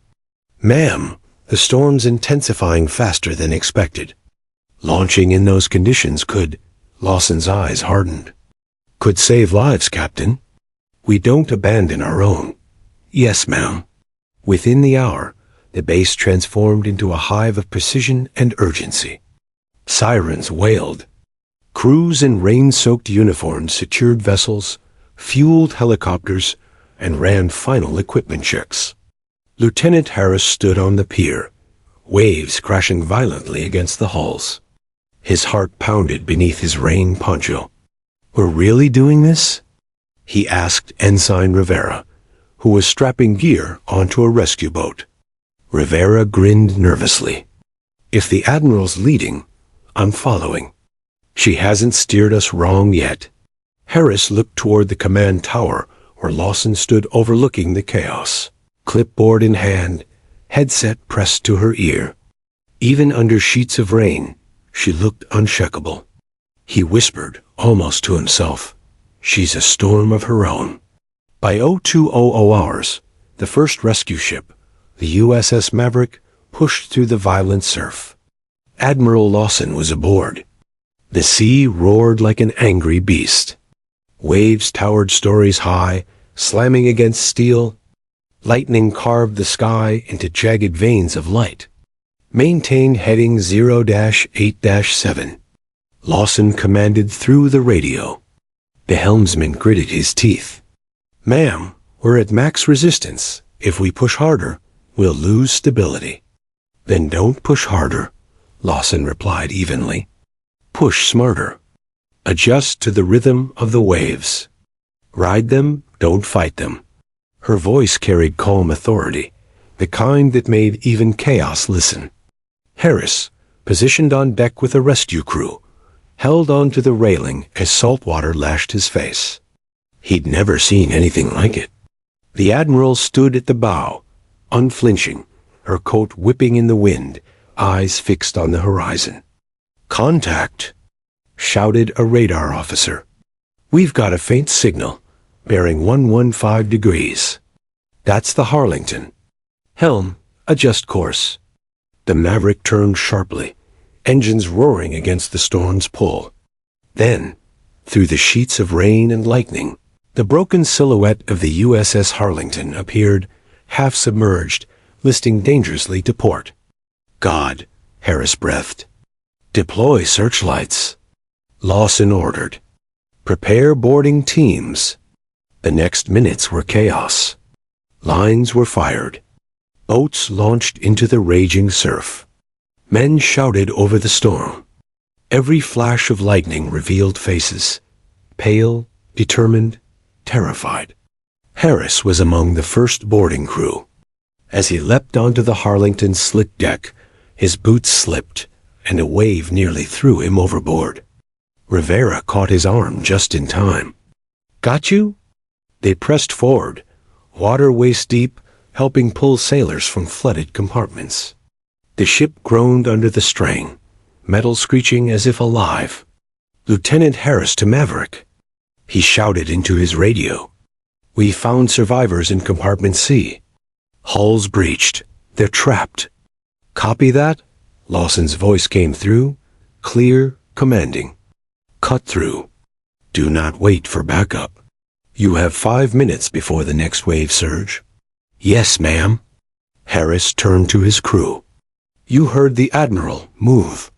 Ma'am, the storm's intensifying faster than expected. Launching in those conditions could, Lawson's eyes hardened. Could save lives, Captain. We don't abandon our own. Yes, ma'am. Within the hour, the base transformed into a hive of precision and urgency. Sirens wailed. Crews in rain-soaked uniforms secured vessels, fueled helicopters, and ran final equipment checks. Lieutenant Harris stood on the pier, waves crashing violently against the hulls. His heart pounded beneath his rain poncho. We're really doing this? He asked Ensign Rivera, who was strapping gear onto a rescue boat. Rivera grinned nervously. If the Admiral's leading, I'm following. She hasn't steered us wrong yet. Harris looked toward the command tower where Lawson stood overlooking the chaos, clipboard in hand, headset pressed to her ear. Even under sheets of rain, she looked unshakable. He whispered, almost to himself, she's a storm of her own. By 0200 hours, the first rescue ship, the USS Maverick, pushed through the violent surf. Admiral Lawson was aboard. The sea roared like an angry beast. Waves towered stories high, slamming against steel. Lightning carved the sky into jagged veins of light. Maintain heading 0-8-7. Lawson commanded through the radio. The helmsman gritted his teeth. Ma'am, we're at max resistance. If we push harder, we'll lose stability. Then don't push harder, Lawson replied evenly. Push smarter. Adjust to the rhythm of the waves. Ride them, don't fight them. Her voice carried calm authority, the kind that made even chaos listen. Harris, positioned on deck with a rescue crew, held onto the railing as salt water lashed his face. He'd never seen anything like it. The Admiral stood at the bow, unflinching, her coat whipping in the wind, eyes fixed on the horizon. "Contact!" shouted a radar officer. "We've got a faint signal, bearing 115 degrees. That's the Harlington. Helm, adjust course." The Maverick turned sharply, engines roaring against the storm's pull. Then, through the sheets of rain and lightning, the broken silhouette of the USS Harlington appeared, half submerged, listing dangerously to port. "God," Harris breathed. "Deploy searchlights." Lawson ordered. "Prepare boarding teams." The next minutes were chaos. Lines were fired. Boats launched into the raging surf. Men shouted over the storm. Every flash of lightning revealed faces, pale, determined, terrified. Harris was among the first boarding crew. As he leapt onto the Harlington's slick deck, his boots slipped, and a wave nearly threw him overboard. Rivera caught his arm just in time. "Got you?" They pressed forward, water waist-deep, helping pull sailors from flooded compartments. The ship groaned under the strain, metal screeching as if alive. "Lieutenant Harris to Maverick." He shouted into his radio. "We found survivors in compartment C. Hulls breached. They're trapped." "Copy that?" Lawson's voice came through, clear, commanding. "Cut through. Do not wait for backup. You have 5 minutes before the next wave surge." "Yes, ma'am." Harris turned to his crew. "You heard the Admiral move."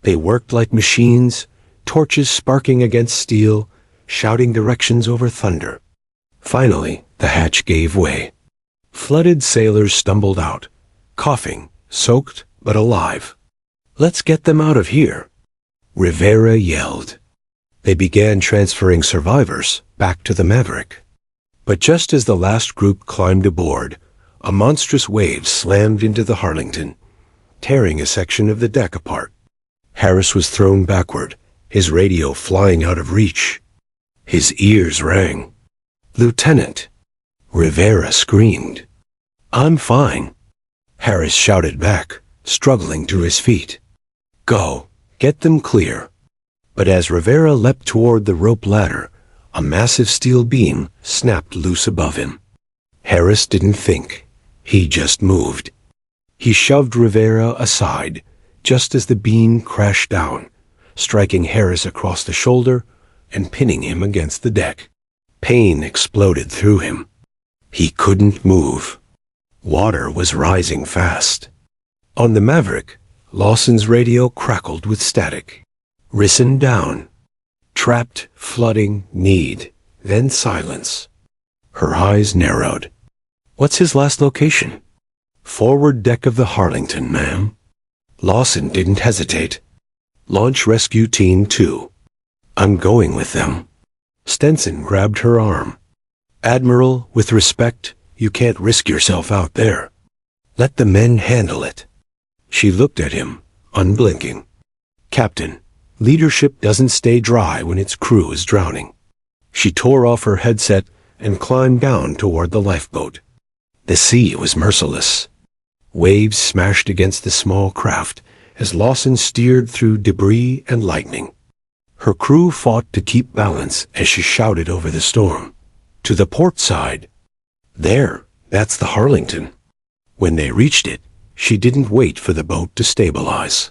They worked like machines, torches sparking against steel, shouting directions over thunder. Finally, the hatch gave way. Flooded sailors stumbled out, coughing, soaked but alive. "Let's get them out of here," Rivera yelled. They began transferring survivors back to the Maverick. But just as the last group climbed aboard, a monstrous wave slammed into the Harlington, tearing a section of the deck apart. Harris was thrown backward, his radio flying out of reach. His ears rang. "Lieutenant!" Rivera screamed. "I'm fine," Harris shouted back, struggling to his feet. "Go, get them clear." But as Rivera leapt toward the rope ladder, a massive steel beam snapped loose above him. Harris didn't think. He just moved. He shoved Rivera aside, just as the beam crashed down, striking Harris across the shoulder and pinning him against the deck. Pain exploded through him. He couldn't move. Water was rising fast. On the Maverick, Lawson's radio crackled with static. "Risen down. Trapped, flooding, need, then silence." Her eyes narrowed. "What's his last location?" "Forward deck of the Harlington, ma'am." Lawson didn't hesitate. "Launch Rescue Team 2. I'm going with them." Stenson grabbed her arm. "Admiral, with respect, you can't risk yourself out there. Let the men handle it." She looked at him, unblinking. "Captain, leadership doesn't stay dry when its crew is drowning." She tore off her headset and climbed down toward the lifeboat. The sea was merciless. Waves smashed against the small craft as Lawson steered through debris and lightning. Her crew fought to keep balance as she shouted over the storm. "To the port side." "There, that's the Harlington." When they reached it, she didn't wait for the boat to stabilize.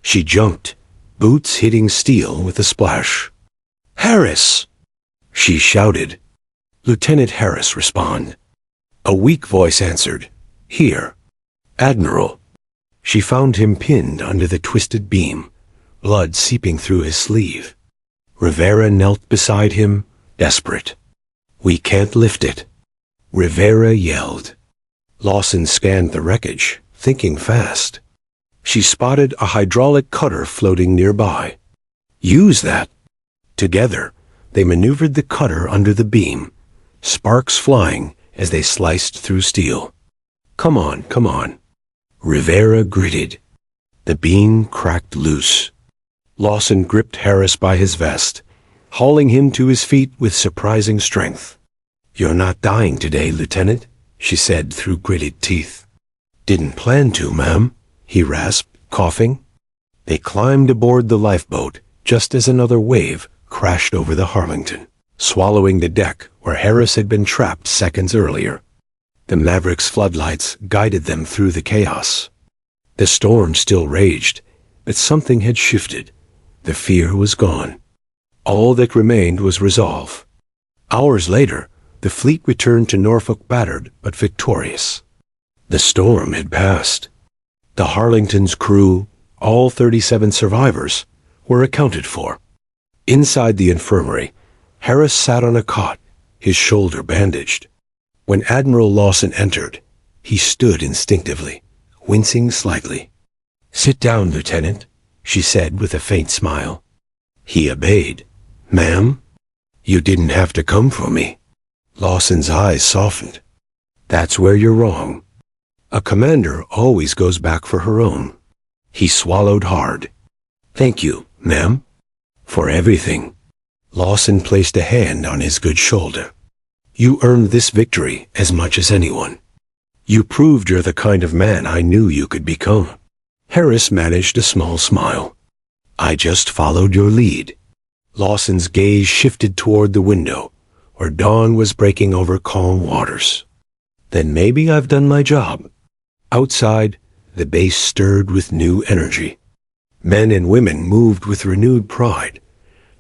She jumped, boots hitting steel with a splash. "Harris!" she shouted. Lieutenant Harris responded. A weak voice answered, "Here." "Admiral." She found him pinned under the twisted beam, blood seeping through his sleeve. Rivera knelt beside him, desperate. "We can't lift it," Rivera yelled. Lawson scanned the wreckage, thinking fast. She spotted a hydraulic cutter floating nearby. "Use that." Together, they maneuvered the cutter under the beam, sparks flying as they sliced through steel. Come on," Rivera gritted. The beam cracked loose. Lawson gripped Harris by his vest, hauling him to his feet with surprising strength. "You're not dying today, Lieutenant," she said through gritted teeth. "Didn't plan to, ma'am," he rasped, coughing. They climbed aboard the lifeboat just as another wave crashed over the Harlington, swallowing the deck where Harris had been trapped seconds earlier. The Maverick's floodlights guided them through the chaos. The storm still raged, but something had shifted. The fear was gone. All that remained was resolve. Hours later, the fleet returned to Norfolk battered but victorious. The storm had passed. The Harlington's crew, all 37 survivors, were accounted for. Inside the infirmary, Harris sat on a cot, his shoulder bandaged. When Admiral Lawson entered, he stood instinctively, wincing slightly. "Sit down, Lieutenant," she said with a faint smile. He obeyed. "Ma'am, you didn't have to come for me." Lawson's eyes softened. "That's where you're wrong. A commander always goes back for her own." He swallowed hard. "Thank you, ma'am, for everything." Lawson placed a hand on his good shoulder. "You earned this victory as much as anyone. You proved you're the kind of man I knew you could become." Harris managed a small smile. "I just followed your lead." Lawson's gaze shifted toward the window, where dawn was breaking over calm waters. "Then maybe I've done my job." Outside, the base stirred with new energy. Men and women moved with renewed pride,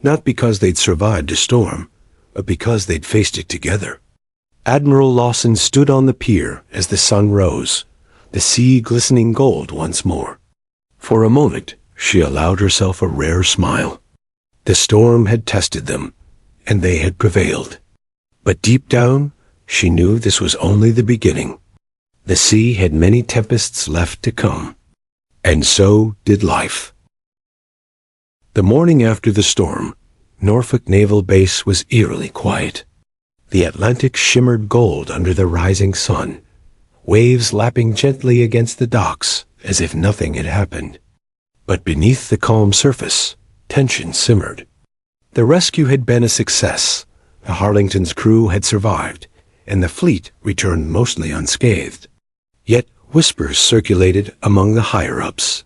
not because they'd survived a storm, but because they'd faced it together. Admiral Lawson stood on the pier as the sun rose, the sea glistening gold once more. For a moment, she allowed herself a rare smile. The storm had tested them, and they had prevailed. But deep down, she knew this was only the beginning. The sea had many tempests left to come. And so did life. The morning after the storm, Norfolk Naval Base was eerily quiet. The Atlantic shimmered gold under the rising sun, waves lapping gently against the docks as if nothing had happened. But beneath the calm surface, tension simmered. The rescue had been a success. The Harlington's crew had survived, and the fleet returned mostly unscathed. Yet whispers circulated among the higher-ups.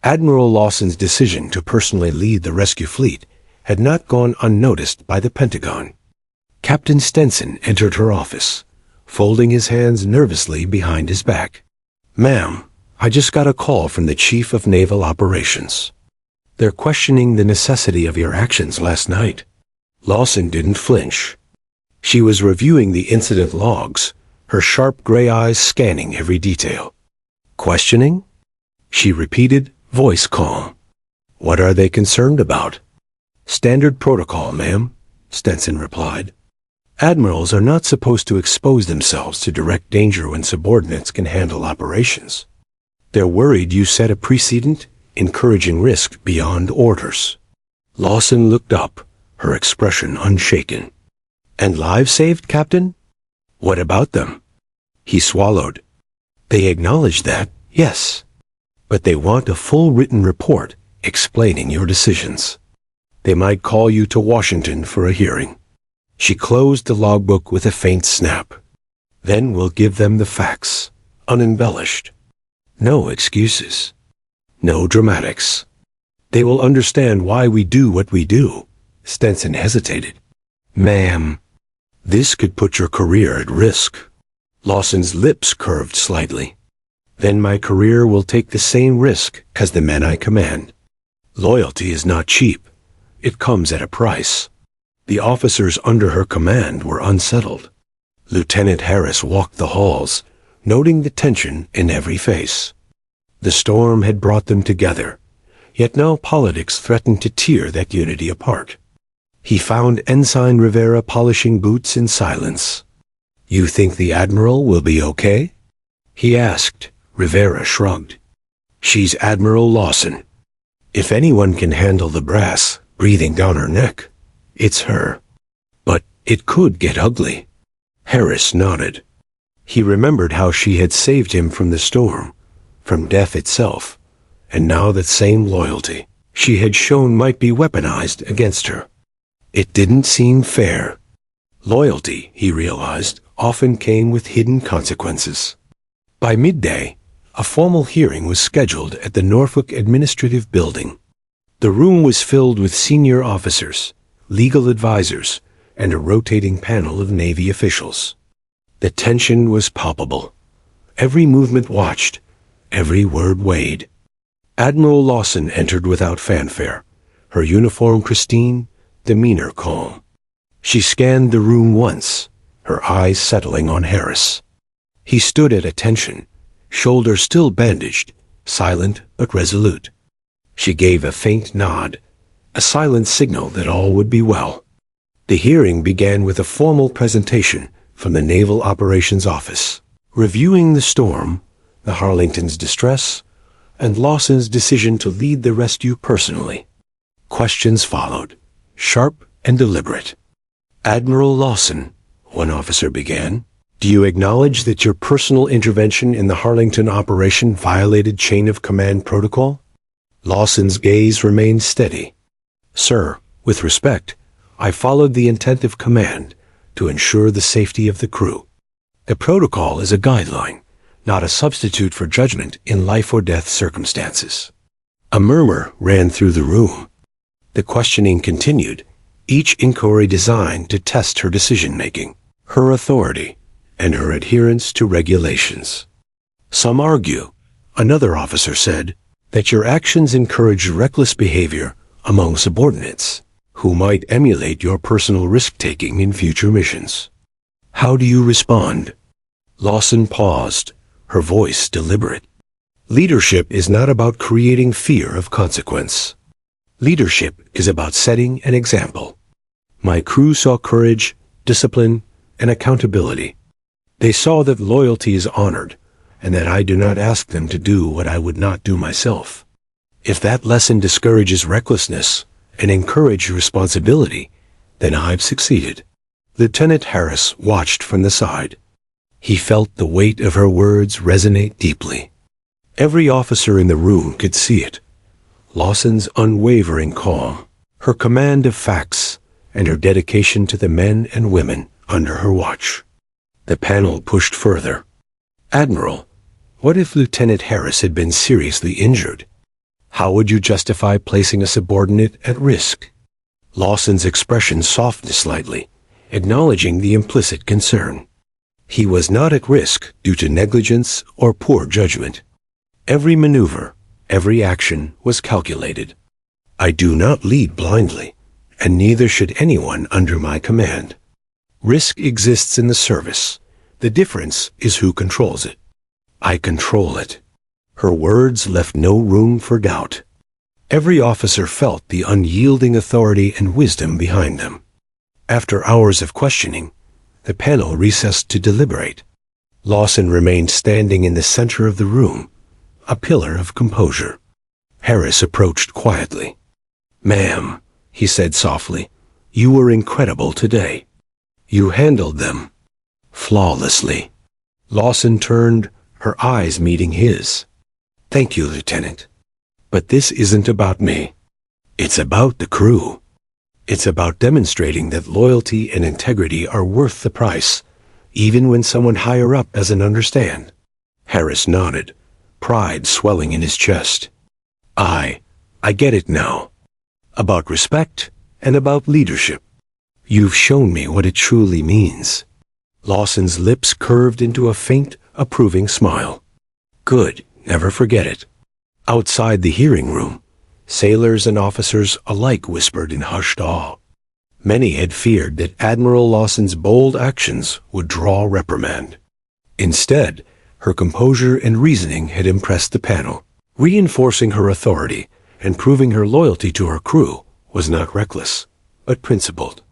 Admiral Lawson's decision to personally lead the rescue fleet had not gone unnoticed by the Pentagon. Captain Stenson entered her office, folding his hands nervously behind his back. "Ma'am, I just got a call from the Chief of Naval Operations. They're questioning the necessity of your actions last night." Lawson didn't flinch. She was reviewing the incident logs, her sharp gray eyes scanning every detail. "Questioning?" she repeated, voice calm. "What are they concerned about?" "Standard protocol, ma'am," Stenson replied. "Admirals are not supposed to expose themselves to direct danger when subordinates can handle operations. They're worried you set a precedent, encouraging risk beyond orders." Lawson looked up, her expression unshaken. "And lives saved, Captain? What about them?" He swallowed. "They acknowledge that, yes. But they want a full written report explaining your decisions. They might call you to Washington for a hearing." She closed the logbook with a faint snap. "Then we'll give them the facts, unembellished. No excuses. No dramatics. They will understand why we do what we do." Stenson hesitated. "Ma'am, this could put your career at risk." Lawson's lips curved slightly. "Then my career will take the same risk as the men I command. Loyalty is not cheap. It comes at a price." The officers under her command were unsettled. Lieutenant Harris walked the halls, noting the tension in every face. The storm had brought them together, yet now politics threatened to tear that unity apart. He found Ensign Rivera polishing boots in silence. "You think the Admiral will be okay?" he asked. Rivera shrugged. "She's Admiral Lawson. If anyone can handle the brass breathing down her neck, it's her. But it could get ugly." Harris nodded. He remembered how she had saved him from the storm, from death itself, and now that same loyalty she had shown might be weaponized against her. It didn't seem fair. Loyalty, he realized, often came with hidden consequences. By midday, a formal hearing was scheduled at the Norfolk Administrative Building. The room was filled with senior officers, legal advisors, and a rotating panel of Navy officials. The tension was palpable. Every movement watched, every word weighed. Admiral Lawson entered without fanfare, her uniform pristine, demeanor calm. She scanned the room once, her eyes settling on Harris. He stood at attention, shoulders still bandaged, silent but resolute. She gave a faint nod, a silent signal that all would be well. The hearing began with a formal presentation from the Naval Operations Office, reviewing the storm, the Harlington's distress, and Lawson's decision to lead the rescue personally. Questions followed, sharp and deliberate. "Admiral Lawson," one officer began, "do you acknowledge that your personal intervention in the Harlington operation violated chain of command protocol?" Lawson's gaze remained steady. "Sir, with respect, I followed the intent of command to ensure the safety of the crew. The protocol is a guideline, not a substitute for judgment in life or death circumstances." A murmur ran through the room. The questioning continued, each inquiry designed to test her decision-making, her authority, and her adherence to regulations. "Some argue," another officer said, "that your actions encourage reckless behavior among subordinates who might emulate your personal risk-taking in future missions. How do you respond?" Lawson paused, her voice deliberate. "Leadership is not about creating fear of consequence. Leadership is about setting an example. My crew saw courage, discipline, and accountability. They saw that loyalty is honored, and that I do not ask them to do what I would not do myself. If that lesson discourages recklessness and encourages responsibility, then I've succeeded." Lieutenant Harris watched from the side. He felt the weight of her words resonate deeply. Every officer in the room could see it. Lawson's unwavering calm, her command of facts, and her dedication to the men and women under her watch. The panel pushed further. "Admiral, what if Lieutenant Harris had been seriously injured? How would you justify placing a subordinate at risk?" Lawson's expression softened slightly, acknowledging the implicit concern. He was not at risk due to negligence or poor judgment. Every maneuver, every action was calculated. "I do not lead blindly, and neither should anyone under my command. Risk exists in the service. The difference is who controls it. I control it." Her words left no room for doubt. Every officer felt the unyielding authority and wisdom behind them. After hours of questioning, the panel recessed to deliberate. Lawson remained standing in the center of the room, a pillar of composure. Harris approached quietly. "Ma'am," he said softly, "you were incredible today. You handled them flawlessly." Lawson turned, her eyes meeting his. "Thank you, Lieutenant. But this isn't about me. It's about the crew. It's about demonstrating that loyalty and integrity are worth the price, even when someone higher up doesn't understand." Harris nodded, pride swelling in his chest. I get it now. About respect and about leadership. You've shown me what it truly means." Lawson's lips curved into a faint, approving smile. "Good, never forget it." Outside the hearing room, sailors and officers alike whispered in hushed awe. Many had feared that Admiral Lawson's bold actions would draw reprimand. Instead, her composure and reasoning had impressed the panel. Reinforcing her authority and proving her loyalty to her crew was not reckless, but principled.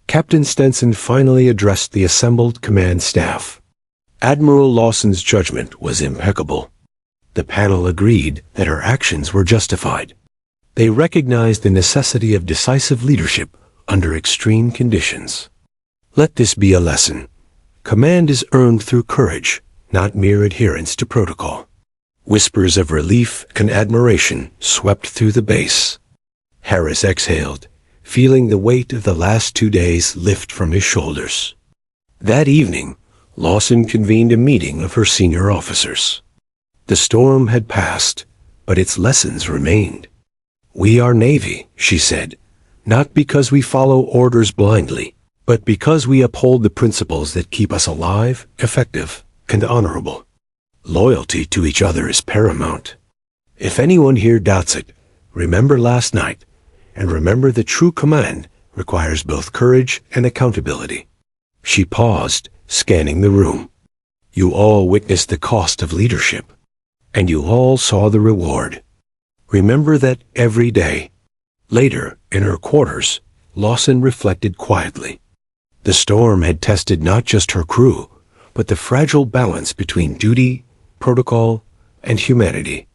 Captain Stenson finally addressed the assembled command staff. Admiral Lawson's judgment was impeccable. The panel agreed that her actions were justified. They recognized the necessity of decisive leadership under extreme conditions. Let this be a lesson. Command is earned through courage, not mere adherence to protocol. Whispers of relief and admiration swept through the base. Harris exhaled, feeling the weight of the last 2 days lift from his shoulders. That evening, Lawson convened a meeting of her senior officers. The storm had passed, but its lessons remained. "We are Navy," she said, "not because we follow orders blindly, but because we uphold the principles that keep us alive, effective, and honorable. Loyalty to each other is paramount. If anyone here doubts it, remember last night, and remember that true command requires both courage and accountability." She paused, scanning the room. "You all witnessed the cost of leadership, and you all saw the reward. Remember that every day." Later, in her quarters, Lawson reflected quietly. The storm had tested not just her crew, but the fragile balance between duty, protocol, and humanity.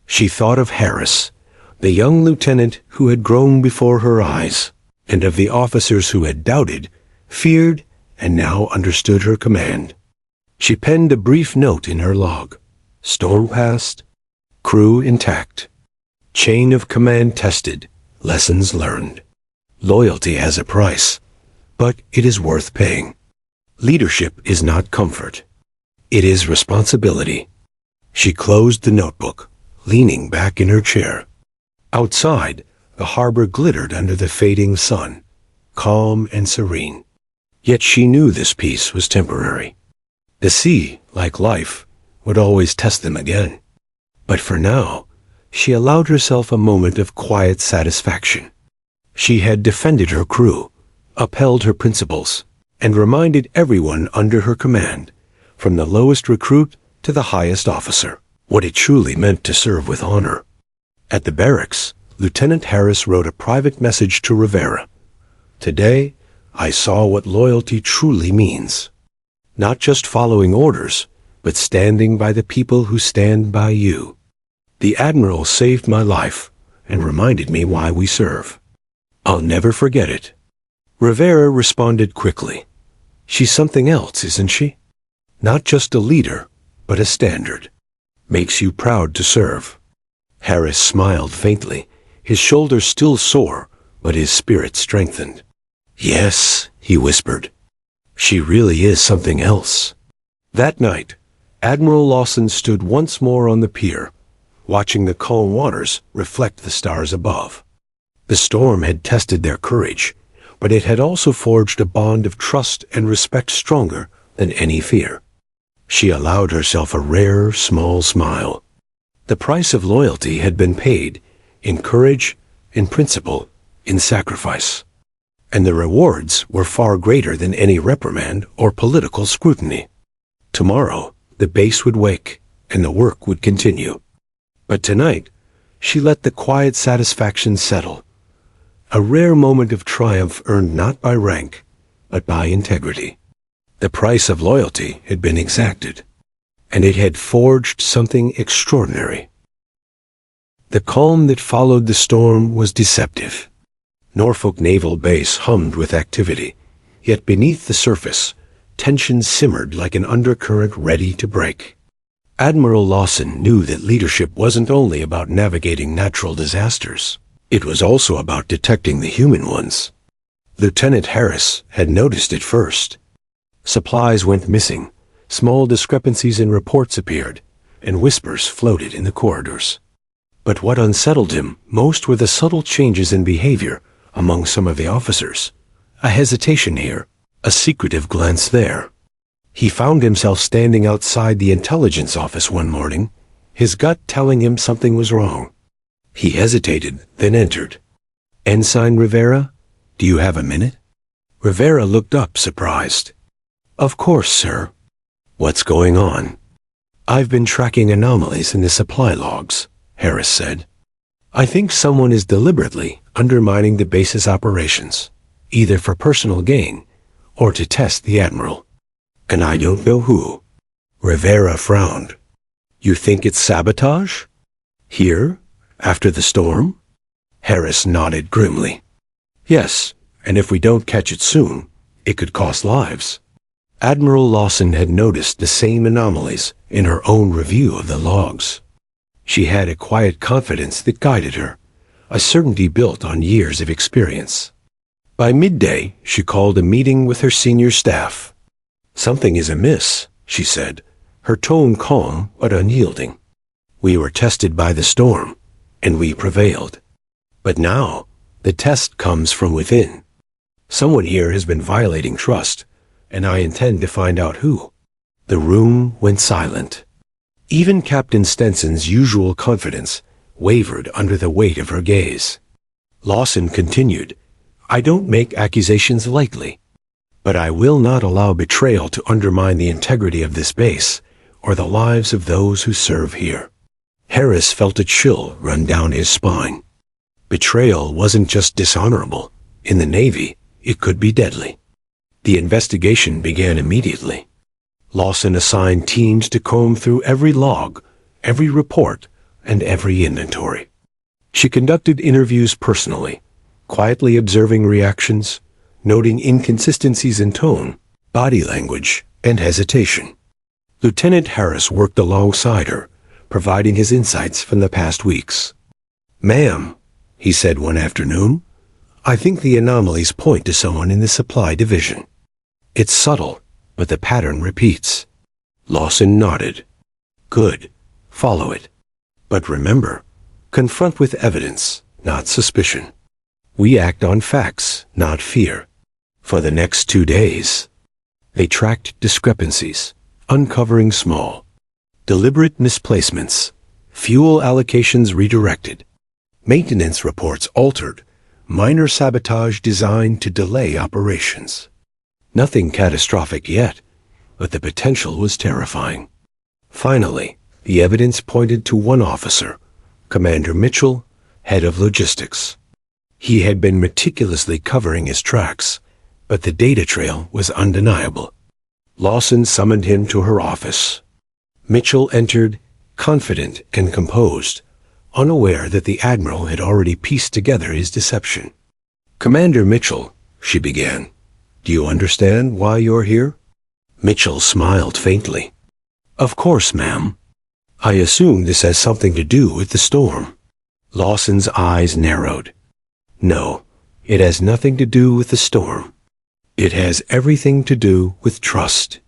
She thought of Harris, the young lieutenant who had grown before her eyes, and of the officers who had doubted, feared, and now understood her command. She penned a brief note in her log. Storm past, crew intact. Chain of command tested, lessons learned. Loyalty has a price, but it is worth paying. Leadership is not comfort. It is responsibility. She closed the notebook, leaning back in her chair. Outside, the harbor glittered under the fading sun, calm and serene. Yet she knew this peace was temporary. The sea, like life, would always test them again. But for now, she allowed herself a moment of quiet satisfaction. She had defended her crew, upheld her principles, and reminded everyone under her command, from the lowest recruit to the highest officer, what it truly meant to serve with honor. At the barracks, Lieutenant Harris wrote a private message to Rivera. "Today, I saw what loyalty truly means. Not just following orders, but standing by the people who stand by you. The Admiral saved my life and reminded me why we serve. I'll never forget it." Rivera responded quickly. "She's something else, isn't she? Not just a leader, but a standard. Makes you proud to serve." Harris smiled faintly, his shoulders still sore, but his spirit strengthened. "Yes," he whispered. "She really is something else." That night, Admiral Lawson stood once more on the pier, watching the calm waters reflect the stars above. The storm had tested their courage, but it had also forged a bond of trust and respect stronger than any fear. She allowed herself a rare, small smile. The price of loyalty had been paid, in courage, in principle, in sacrifice. And the rewards were far greater than any reprimand or political scrutiny. Tomorrow, the base would wake, and the work would continue. But tonight, she let the quiet satisfaction settle. A rare moment of triumph earned not by rank, but by integrity. The price of loyalty had been exacted, and it had forged something extraordinary. The calm that followed the storm was deceptive. Norfolk Naval Base hummed with activity, yet beneath the surface, tension simmered like an undercurrent ready to break. Admiral Lawson knew that leadership wasn't only about navigating natural disasters. It was also about detecting the human ones. Lieutenant Harris had noticed it first. Supplies went missing, small discrepancies in reports appeared, and whispers floated in the corridors. But what unsettled him most were the subtle changes in behavior among some of the officers. A hesitation here, a secretive glance there. He found himself standing outside the intelligence office one morning, his gut telling him something was wrong. He hesitated, then entered. "Ensign Rivera, do you have a minute?" Rivera looked up, surprised. "Of course, sir." "What's going on?" "I've been tracking anomalies in the supply logs," Harris said. "I think someone is deliberately undermining the base's operations, either for personal gain or to test the Admiral. And I don't know who." Rivera frowned. "You think it's sabotage? Here, after the storm?" Harris nodded grimly. "Yes, and if we don't catch it soon, it could cost lives." Admiral Lawson had noticed the same anomalies in her own review of the logs. She had a quiet confidence that guided her, a certainty built on years of experience. By midday, she called a meeting with her senior staff. "Something is amiss," she said, her tone calm but unyielding. "We were tested by the storm, and we prevailed. But now, the test comes from within. Someone here has been violating trust, and I intend to find out who." The room went silent. Even Captain Stenson's usual confidence wavered under the weight of her gaze. Lawson continued, "I don't make accusations lightly, but I will not allow betrayal to undermine the integrity of this base or the lives of those who serve here." Harris felt a chill run down his spine. Betrayal wasn't just dishonorable. In the Navy, it could be deadly. The investigation began immediately. Lawson assigned teams to comb through every log, every report, and every inventory. She conducted interviews personally, quietly observing reactions, noting inconsistencies in tone, body language, and hesitation. Lieutenant Harris worked alongside her, providing his insights from the past weeks. "Ma'am," he said one afternoon, "I think the anomalies point to someone in the supply division. It's subtle, but the pattern repeats." Lawson nodded. "Good. Follow it. But remember, confront with evidence, not suspicion. We act on facts, not fear." For the next 2 days, they tracked discrepancies, uncovering small, deliberate misplacements, fuel allocations redirected, maintenance reports altered, minor sabotage designed to delay operations. Nothing catastrophic yet, but the potential was terrifying. Finally, the evidence pointed to one officer, Commander Mitchell, head of logistics. He had been meticulously covering his tracks, but the data trail was undeniable. Lawson summoned him to her office. Mitchell entered, confident and composed, unaware that the Admiral had already pieced together his deception. "Commander Mitchell," she began, "do you understand why you're here?" Mitchell smiled faintly. "Of course, ma'am. I assume this has something to do with the storm." Lawson's eyes narrowed. "No, it has nothing to do with the storm. It has everything to do with trust.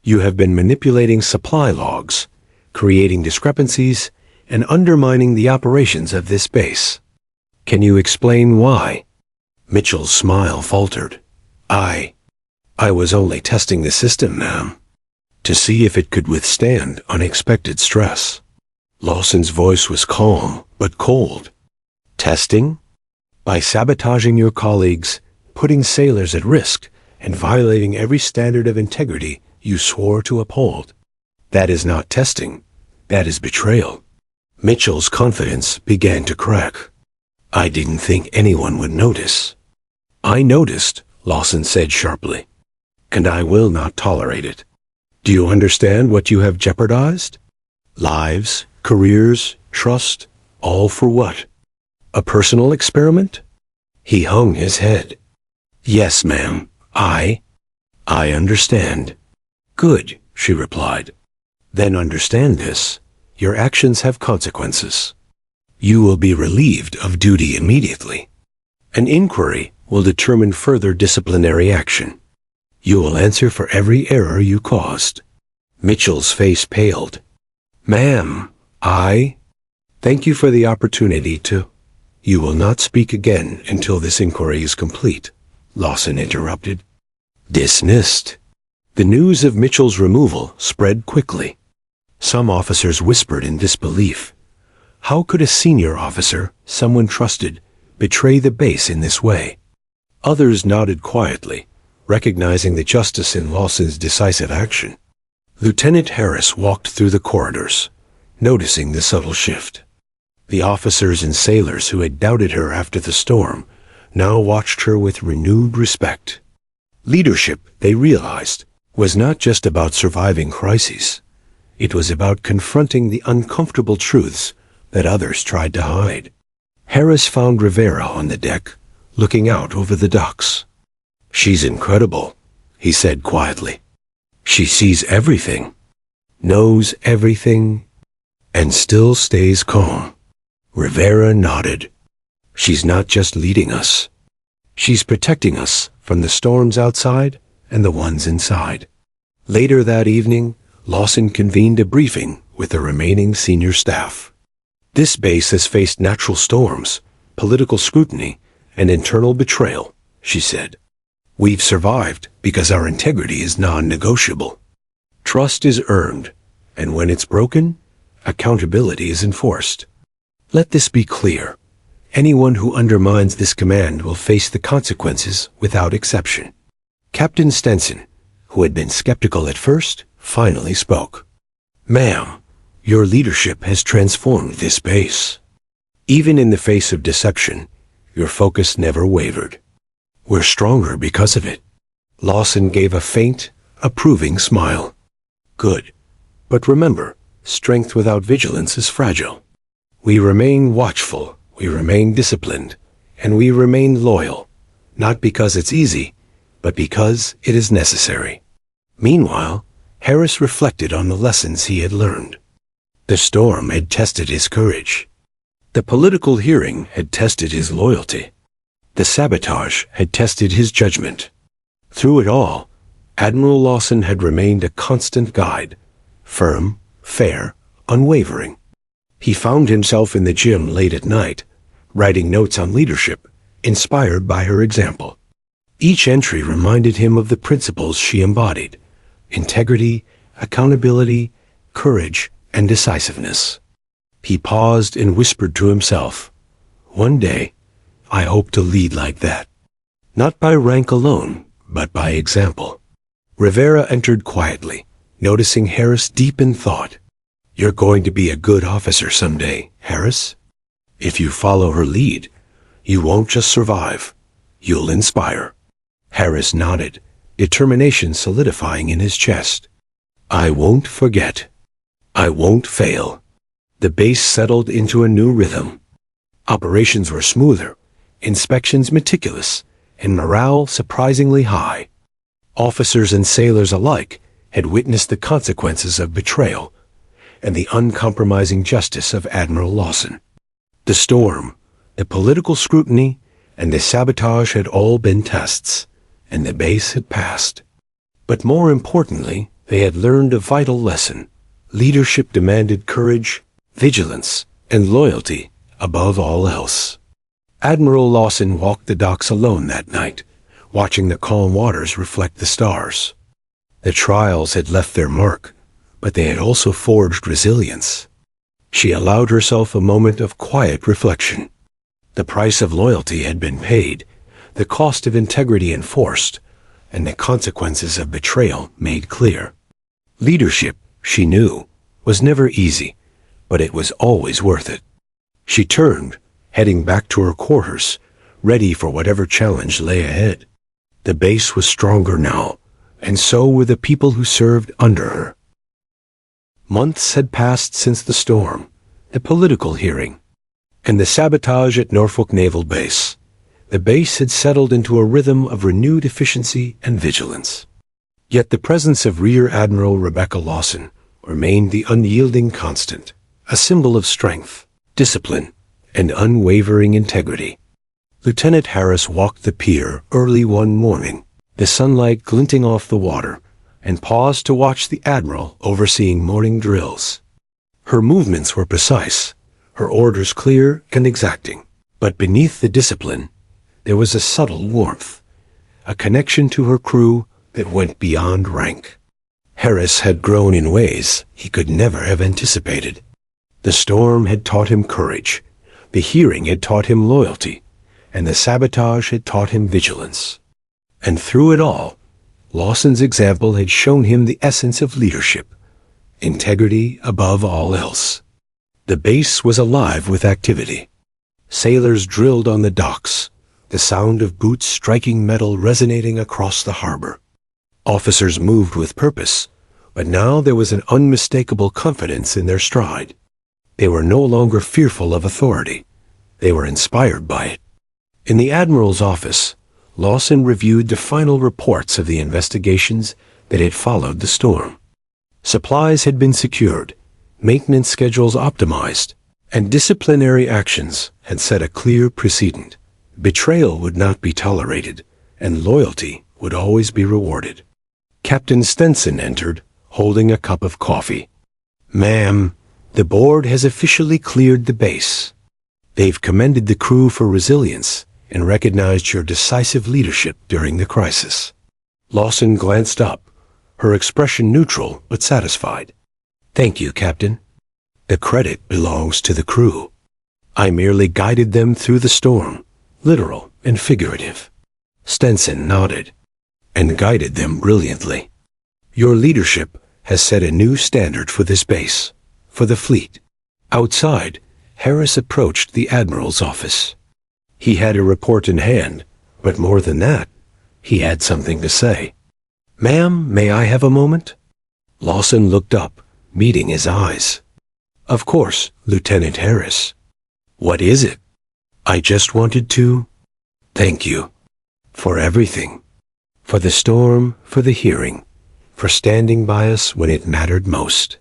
You have been manipulating supply logs, creating discrepancies, and undermining the operations of this base. Can you explain why?" Mitchell's smile faltered. I was only testing the system, ma'am, to see if it could withstand unexpected stress." Lawson's voice was calm but cold. "Testing? By sabotaging your colleagues, putting sailors at risk, and violating every standard of integrity you swore to uphold. That is not testing. That is betrayal." Mitchell's confidence began to crack. "I didn't think anyone would notice." "I noticed," Lawson said sharply, "and I will not tolerate it. Do you understand what you have jeopardized? Lives, careers, trust, all for what? A personal experiment?" He hung his head. "Yes, ma'am, I understand." "Good," she replied. "Then understand this. Your actions have consequences. You will be relieved of duty immediately. An inquiry will determine further disciplinary action. You will answer for every error you caused." Mitchell's face paled. "Ma'am, thank you for the opportunity to—" "You will not speak again until this inquiry is complete," Lawson interrupted. Dismissed. The news of Mitchell's removal spread quickly. Some officers whispered in disbelief. How could a senior officer, someone trusted, betray the base in this way? Others nodded quietly, recognizing the justice in Lawson's decisive action. Lieutenant Harris walked through the corridors, noticing the subtle shift. The officers and sailors who had doubted her after the storm now watched her with renewed respect. Leadership, they realized, was not just about surviving crises. It was about confronting the uncomfortable truths that others tried to hide. Harris found Rivera on the deck, looking out over the docks. "She's incredible," he said quietly. "She sees everything, knows everything, and still stays calm. Rivera nodded. She's not just leading us. She's protecting us from the storms outside and the ones inside. Later that evening, Lawson convened a briefing with the remaining senior staff. This base has faced natural storms, political scrutiny, and internal betrayal, she said. We've survived because our integrity is non-negotiable. Trust is earned, and when it's broken, accountability is enforced. Let this be clear. Anyone who undermines this command will face the consequences without exception. Captain Stenson, who had been skeptical at first, finally spoke. Ma'am, your leadership has transformed this base. Even in the face of deception, your focus never wavered. We're stronger because of it. Lawson gave a faint, approving smile. Good. But remember, strength without vigilance is fragile. We remain watchful, we remain disciplined, and we remain loyal, not because it's easy, but because it is necessary. Meanwhile, Harris reflected on the lessons he had learned. The storm had tested his courage. The political hearing had tested his loyalty. The sabotage had tested his judgment. Through it all, Admiral Lawson had remained a constant guide, firm, fair, unwavering. He found himself in the gym late at night, writing notes on leadership, inspired by her example. Each entry reminded him of the principles she embodied: integrity, accountability, courage, and decisiveness. He paused and whispered to himself, "One day, I hope to lead like that." Not by rank alone, but by example. Rivera entered quietly, noticing Harris deep in thought. "You're going to be a good officer someday, Harris. If you follow her lead, you won't just survive, you'll inspire." Harris nodded, determination solidifying in his chest. "I won't forget. I won't fail." The base settled into a new rhythm. Operations were smoother, inspections meticulous, and morale surprisingly high. Officers and sailors alike had witnessed the consequences of betrayal and the uncompromising justice of Admiral Lawson. The storm, the political scrutiny, and the sabotage had all been tests, and the base had passed. But more importantly, they had learned a vital lesson. Leadership demanded courage, vigilance, and loyalty above all else. Admiral Lawson walked the docks alone that night, watching the calm waters reflect the stars. The trials had left their mark, but they had also forged resilience. She allowed herself a moment of quiet reflection. The price of loyalty had been paid, the cost of integrity enforced, and the consequences of betrayal made clear. Leadership, she knew, was never easy, but it was always worth it. She turned, heading back to her quarters, ready for whatever challenge lay ahead. The base was stronger now, and so were the people who served under her. Months had passed since the storm, the political hearing, and the sabotage at Norfolk Naval Base. The base had settled into a rhythm of renewed efficiency and vigilance. Yet the presence of Rear Admiral Rebecca Lawson remained the unyielding constant, a symbol of strength, discipline, and unwavering integrity. Lieutenant Harris walked the pier early one morning, the sunlight glinting off the water, and paused to watch the Admiral overseeing morning drills. Her movements were precise, her orders clear and exacting, but beneath the discipline, there was a subtle warmth, a connection to her crew that went beyond rank. Harris had grown in ways he could never have anticipated. The storm had taught him courage, the hearing had taught him loyalty, and the sabotage had taught him vigilance. And through it all, Lawson's example had shown him the essence of leadership, integrity above all else. The base was alive with activity. Sailors drilled on the docks, the sound of boots striking metal resonating across the harbor. Officers moved with purpose, but now there was an unmistakable confidence in their stride. They were no longer fearful of authority. They were inspired by it. In the Admiral's office, Lawson reviewed the final reports of the investigations that had followed the storm. Supplies had been secured, maintenance schedules optimized, and disciplinary actions had set a clear precedent. Betrayal would not be tolerated, and loyalty would always be rewarded. Captain Stenson entered, holding a cup of coffee. "Ma'am, the board has officially cleared the base. They've commended the crew for resilience and recognized your decisive leadership during the crisis." Lawson glanced up, her expression neutral but satisfied. "Thank you, Captain. The credit belongs to the crew. I merely guided them through the storm, literal and figurative." Stenson nodded. "And guided them brilliantly. Your leadership has set a new standard for this base, for the fleet." Outside, Harris approached the Admiral's office. He had a report in hand, but more than that, he had something to say. "Ma'am, may I have a moment?" Lawson looked up, meeting his eyes. "Of course, Lieutenant Harris." "What is it?" "I just wanted to thank you for everything. For the storm, for the hearing, for standing by us when it mattered most.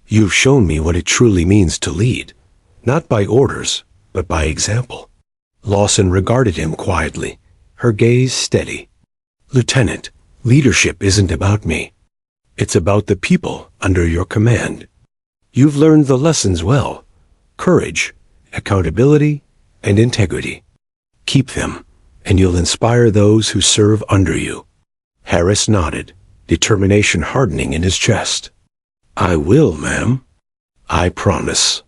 You've shown me what it truly means to lead, not by orders, but by example." Lawson regarded him quietly, her gaze steady. "Lieutenant, leadership isn't about me. It's about the people under your command. You've learned the lessons well: courage, accountability, and integrity. Keep them, and you'll inspire those who serve under you." Harris nodded, determination hardening in his chest. "I will, ma'am. I promise."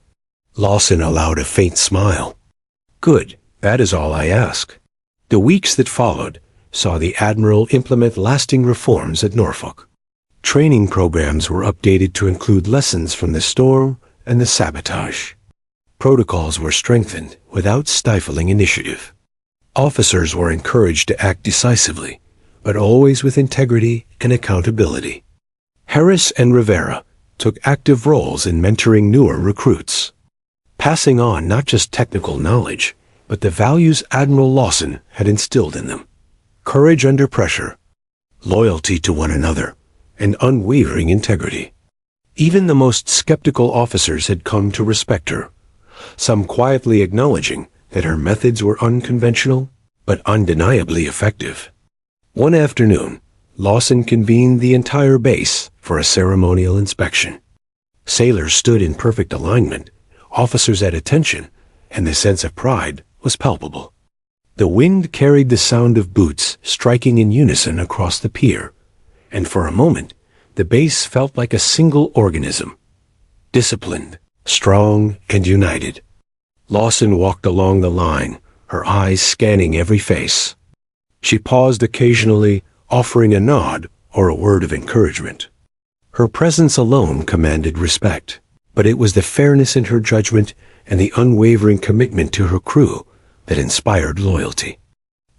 Lawson allowed a faint smile. "Good, that is all I ask." The weeks that followed saw the Admiral implement lasting reforms at Norfolk. Training programs were updated to include lessons from the storm and the sabotage. Protocols were strengthened without stifling initiative. Officers were encouraged to act decisively, but always with integrity and accountability. Harris and Rivera took active roles in mentoring newer recruits, passing on not just technical knowledge, but the values Admiral Lawson had instilled in them: courage under pressure, loyalty to one another, and unwavering integrity. Even the most skeptical officers had come to respect her, some quietly acknowledging that her methods were unconventional, but undeniably effective. One afternoon, Lawson convened the entire base for a ceremonial inspection. Sailors stood in perfect alignment, officers at attention, and the sense of pride was palpable. The wind carried the sound of boots striking in unison across the pier, and for a moment, the base felt like a single organism, disciplined, strong, and united. Lawson walked along the line, her eyes scanning every face. She paused occasionally, offering a nod or a word of encouragement. Her presence alone commanded respect, but it was the fairness in her judgment and the unwavering commitment to her crew that inspired loyalty.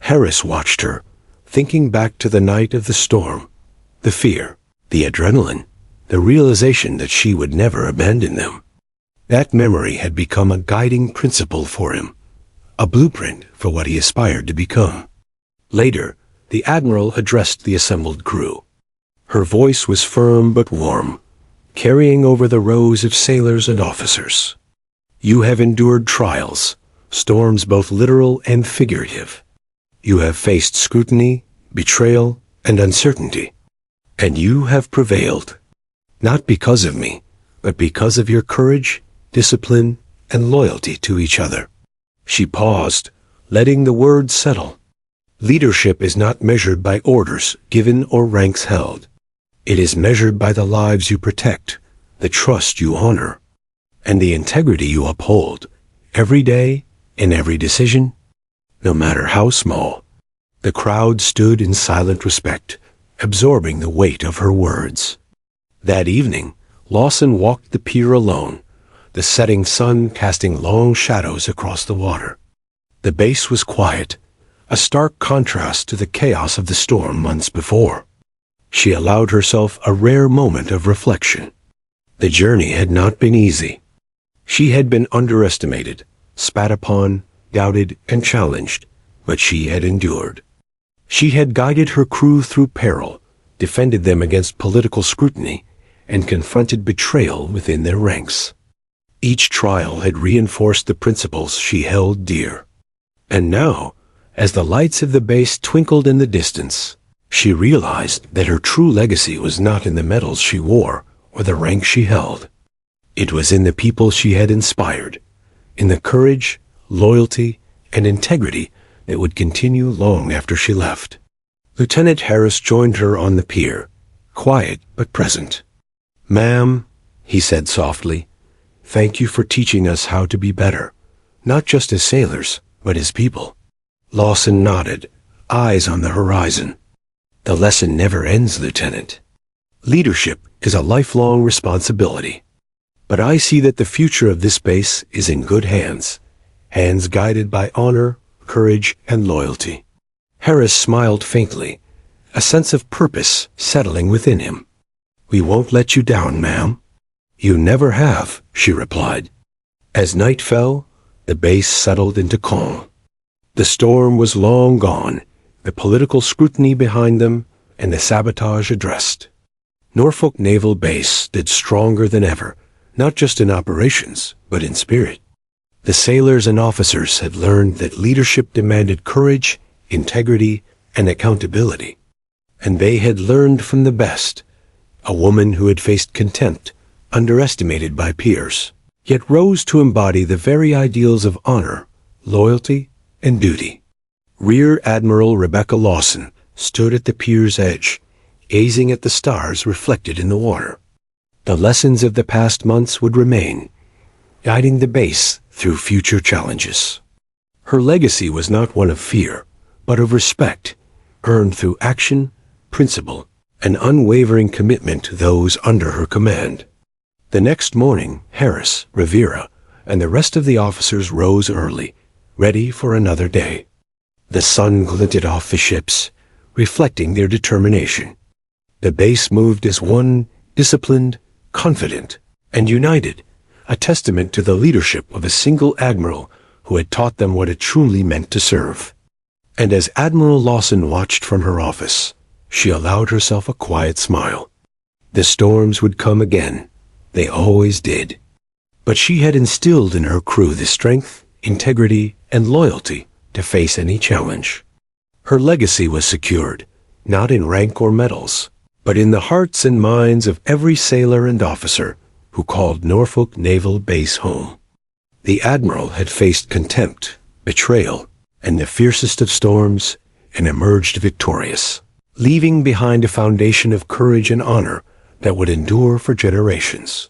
Harris watched her, thinking back to the night of the storm, the fear, the adrenaline, the realization that she would never abandon them. That memory had become a guiding principle for him, a blueprint for what he aspired to become. Later, the Admiral addressed the assembled crew. Her voice was firm but warm, carrying over the rows of sailors and officers. "You have endured trials, storms both literal and figurative. You have faced scrutiny, betrayal, and uncertainty. And you have prevailed, not because of me, but because of your courage, discipline, and loyalty to each other." She paused, letting the words settle. Leadership is not measured by orders given or ranks held. It is measured by the lives you protect, the trust you honor, and the integrity you uphold, every day, in every decision, no matter how small. The crowd stood in silent respect, absorbing the weight of her words. That evening, Lawson walked the pier alone, the setting sun casting long shadows across the water. The base was quiet, a stark contrast to the chaos of the storm months before. She allowed herself a rare moment of reflection. The journey had not been easy. She had been underestimated, spat upon, doubted, and challenged, but she had endured. She had guided her crew through peril, defended them against political scrutiny, and confronted betrayal within their ranks. Each trial had reinforced the principles she held dear. And now, as the lights of the base twinkled in the distance, she realized that her true legacy was not in the medals she wore or the rank she held. It was in the people she had inspired, in the courage, loyalty, and integrity that would continue long after she left. Lieutenant Harris joined her on the pier, quiet but present. "Ma'am," he said softly, "thank you for teaching us how to be better, not just as sailors, but as people." Lawson nodded, eyes on the horizon. "The lesson never ends, Lieutenant. Leadership is a lifelong responsibility. But I see that the future of this base is in good hands, hands guided by honor, courage, and loyalty." Harris smiled faintly, a sense of purpose settling within him. "We won't let you down, ma'am." "You never have," she replied. As night fell, the base settled into calm. The storm was long gone, the political scrutiny behind them, and the sabotage addressed. Norfolk Naval Base stood stronger than ever, not just in operations, but in spirit. The sailors and officers had learned that leadership demanded courage, integrity, and accountability. And they had learned from the best, a woman who had faced contempt, underestimated by peers, yet rose to embody the very ideals of honor, loyalty, and duty. Rear Admiral Rebecca Lawson stood at the pier's edge, gazing at the stars reflected in the water. The lessons of the past months would remain, guiding the base through future challenges. Her legacy was not one of fear, but of respect, earned through action, principle, and unwavering commitment to those under her command. The next morning, Harris, Rivera, and the rest of the officers rose early, ready for another day. The sun glinted off the ships, reflecting their determination. The base moved as one, disciplined, confident, and united, a testament to the leadership of a single admiral who had taught them what it truly meant to serve. And as Admiral Lawson watched from her office, she allowed herself a quiet smile. The storms would come again. They always did. But she had instilled in her crew the strength, integrity, and loyalty to face any challenge. Her legacy was secured, not in rank or medals, but in the hearts and minds of every sailor and officer who called Norfolk Naval Base home. The Admiral had faced contempt, betrayal, and the fiercest of storms, and emerged victorious, leaving behind a foundation of courage and honor that would endure for generations.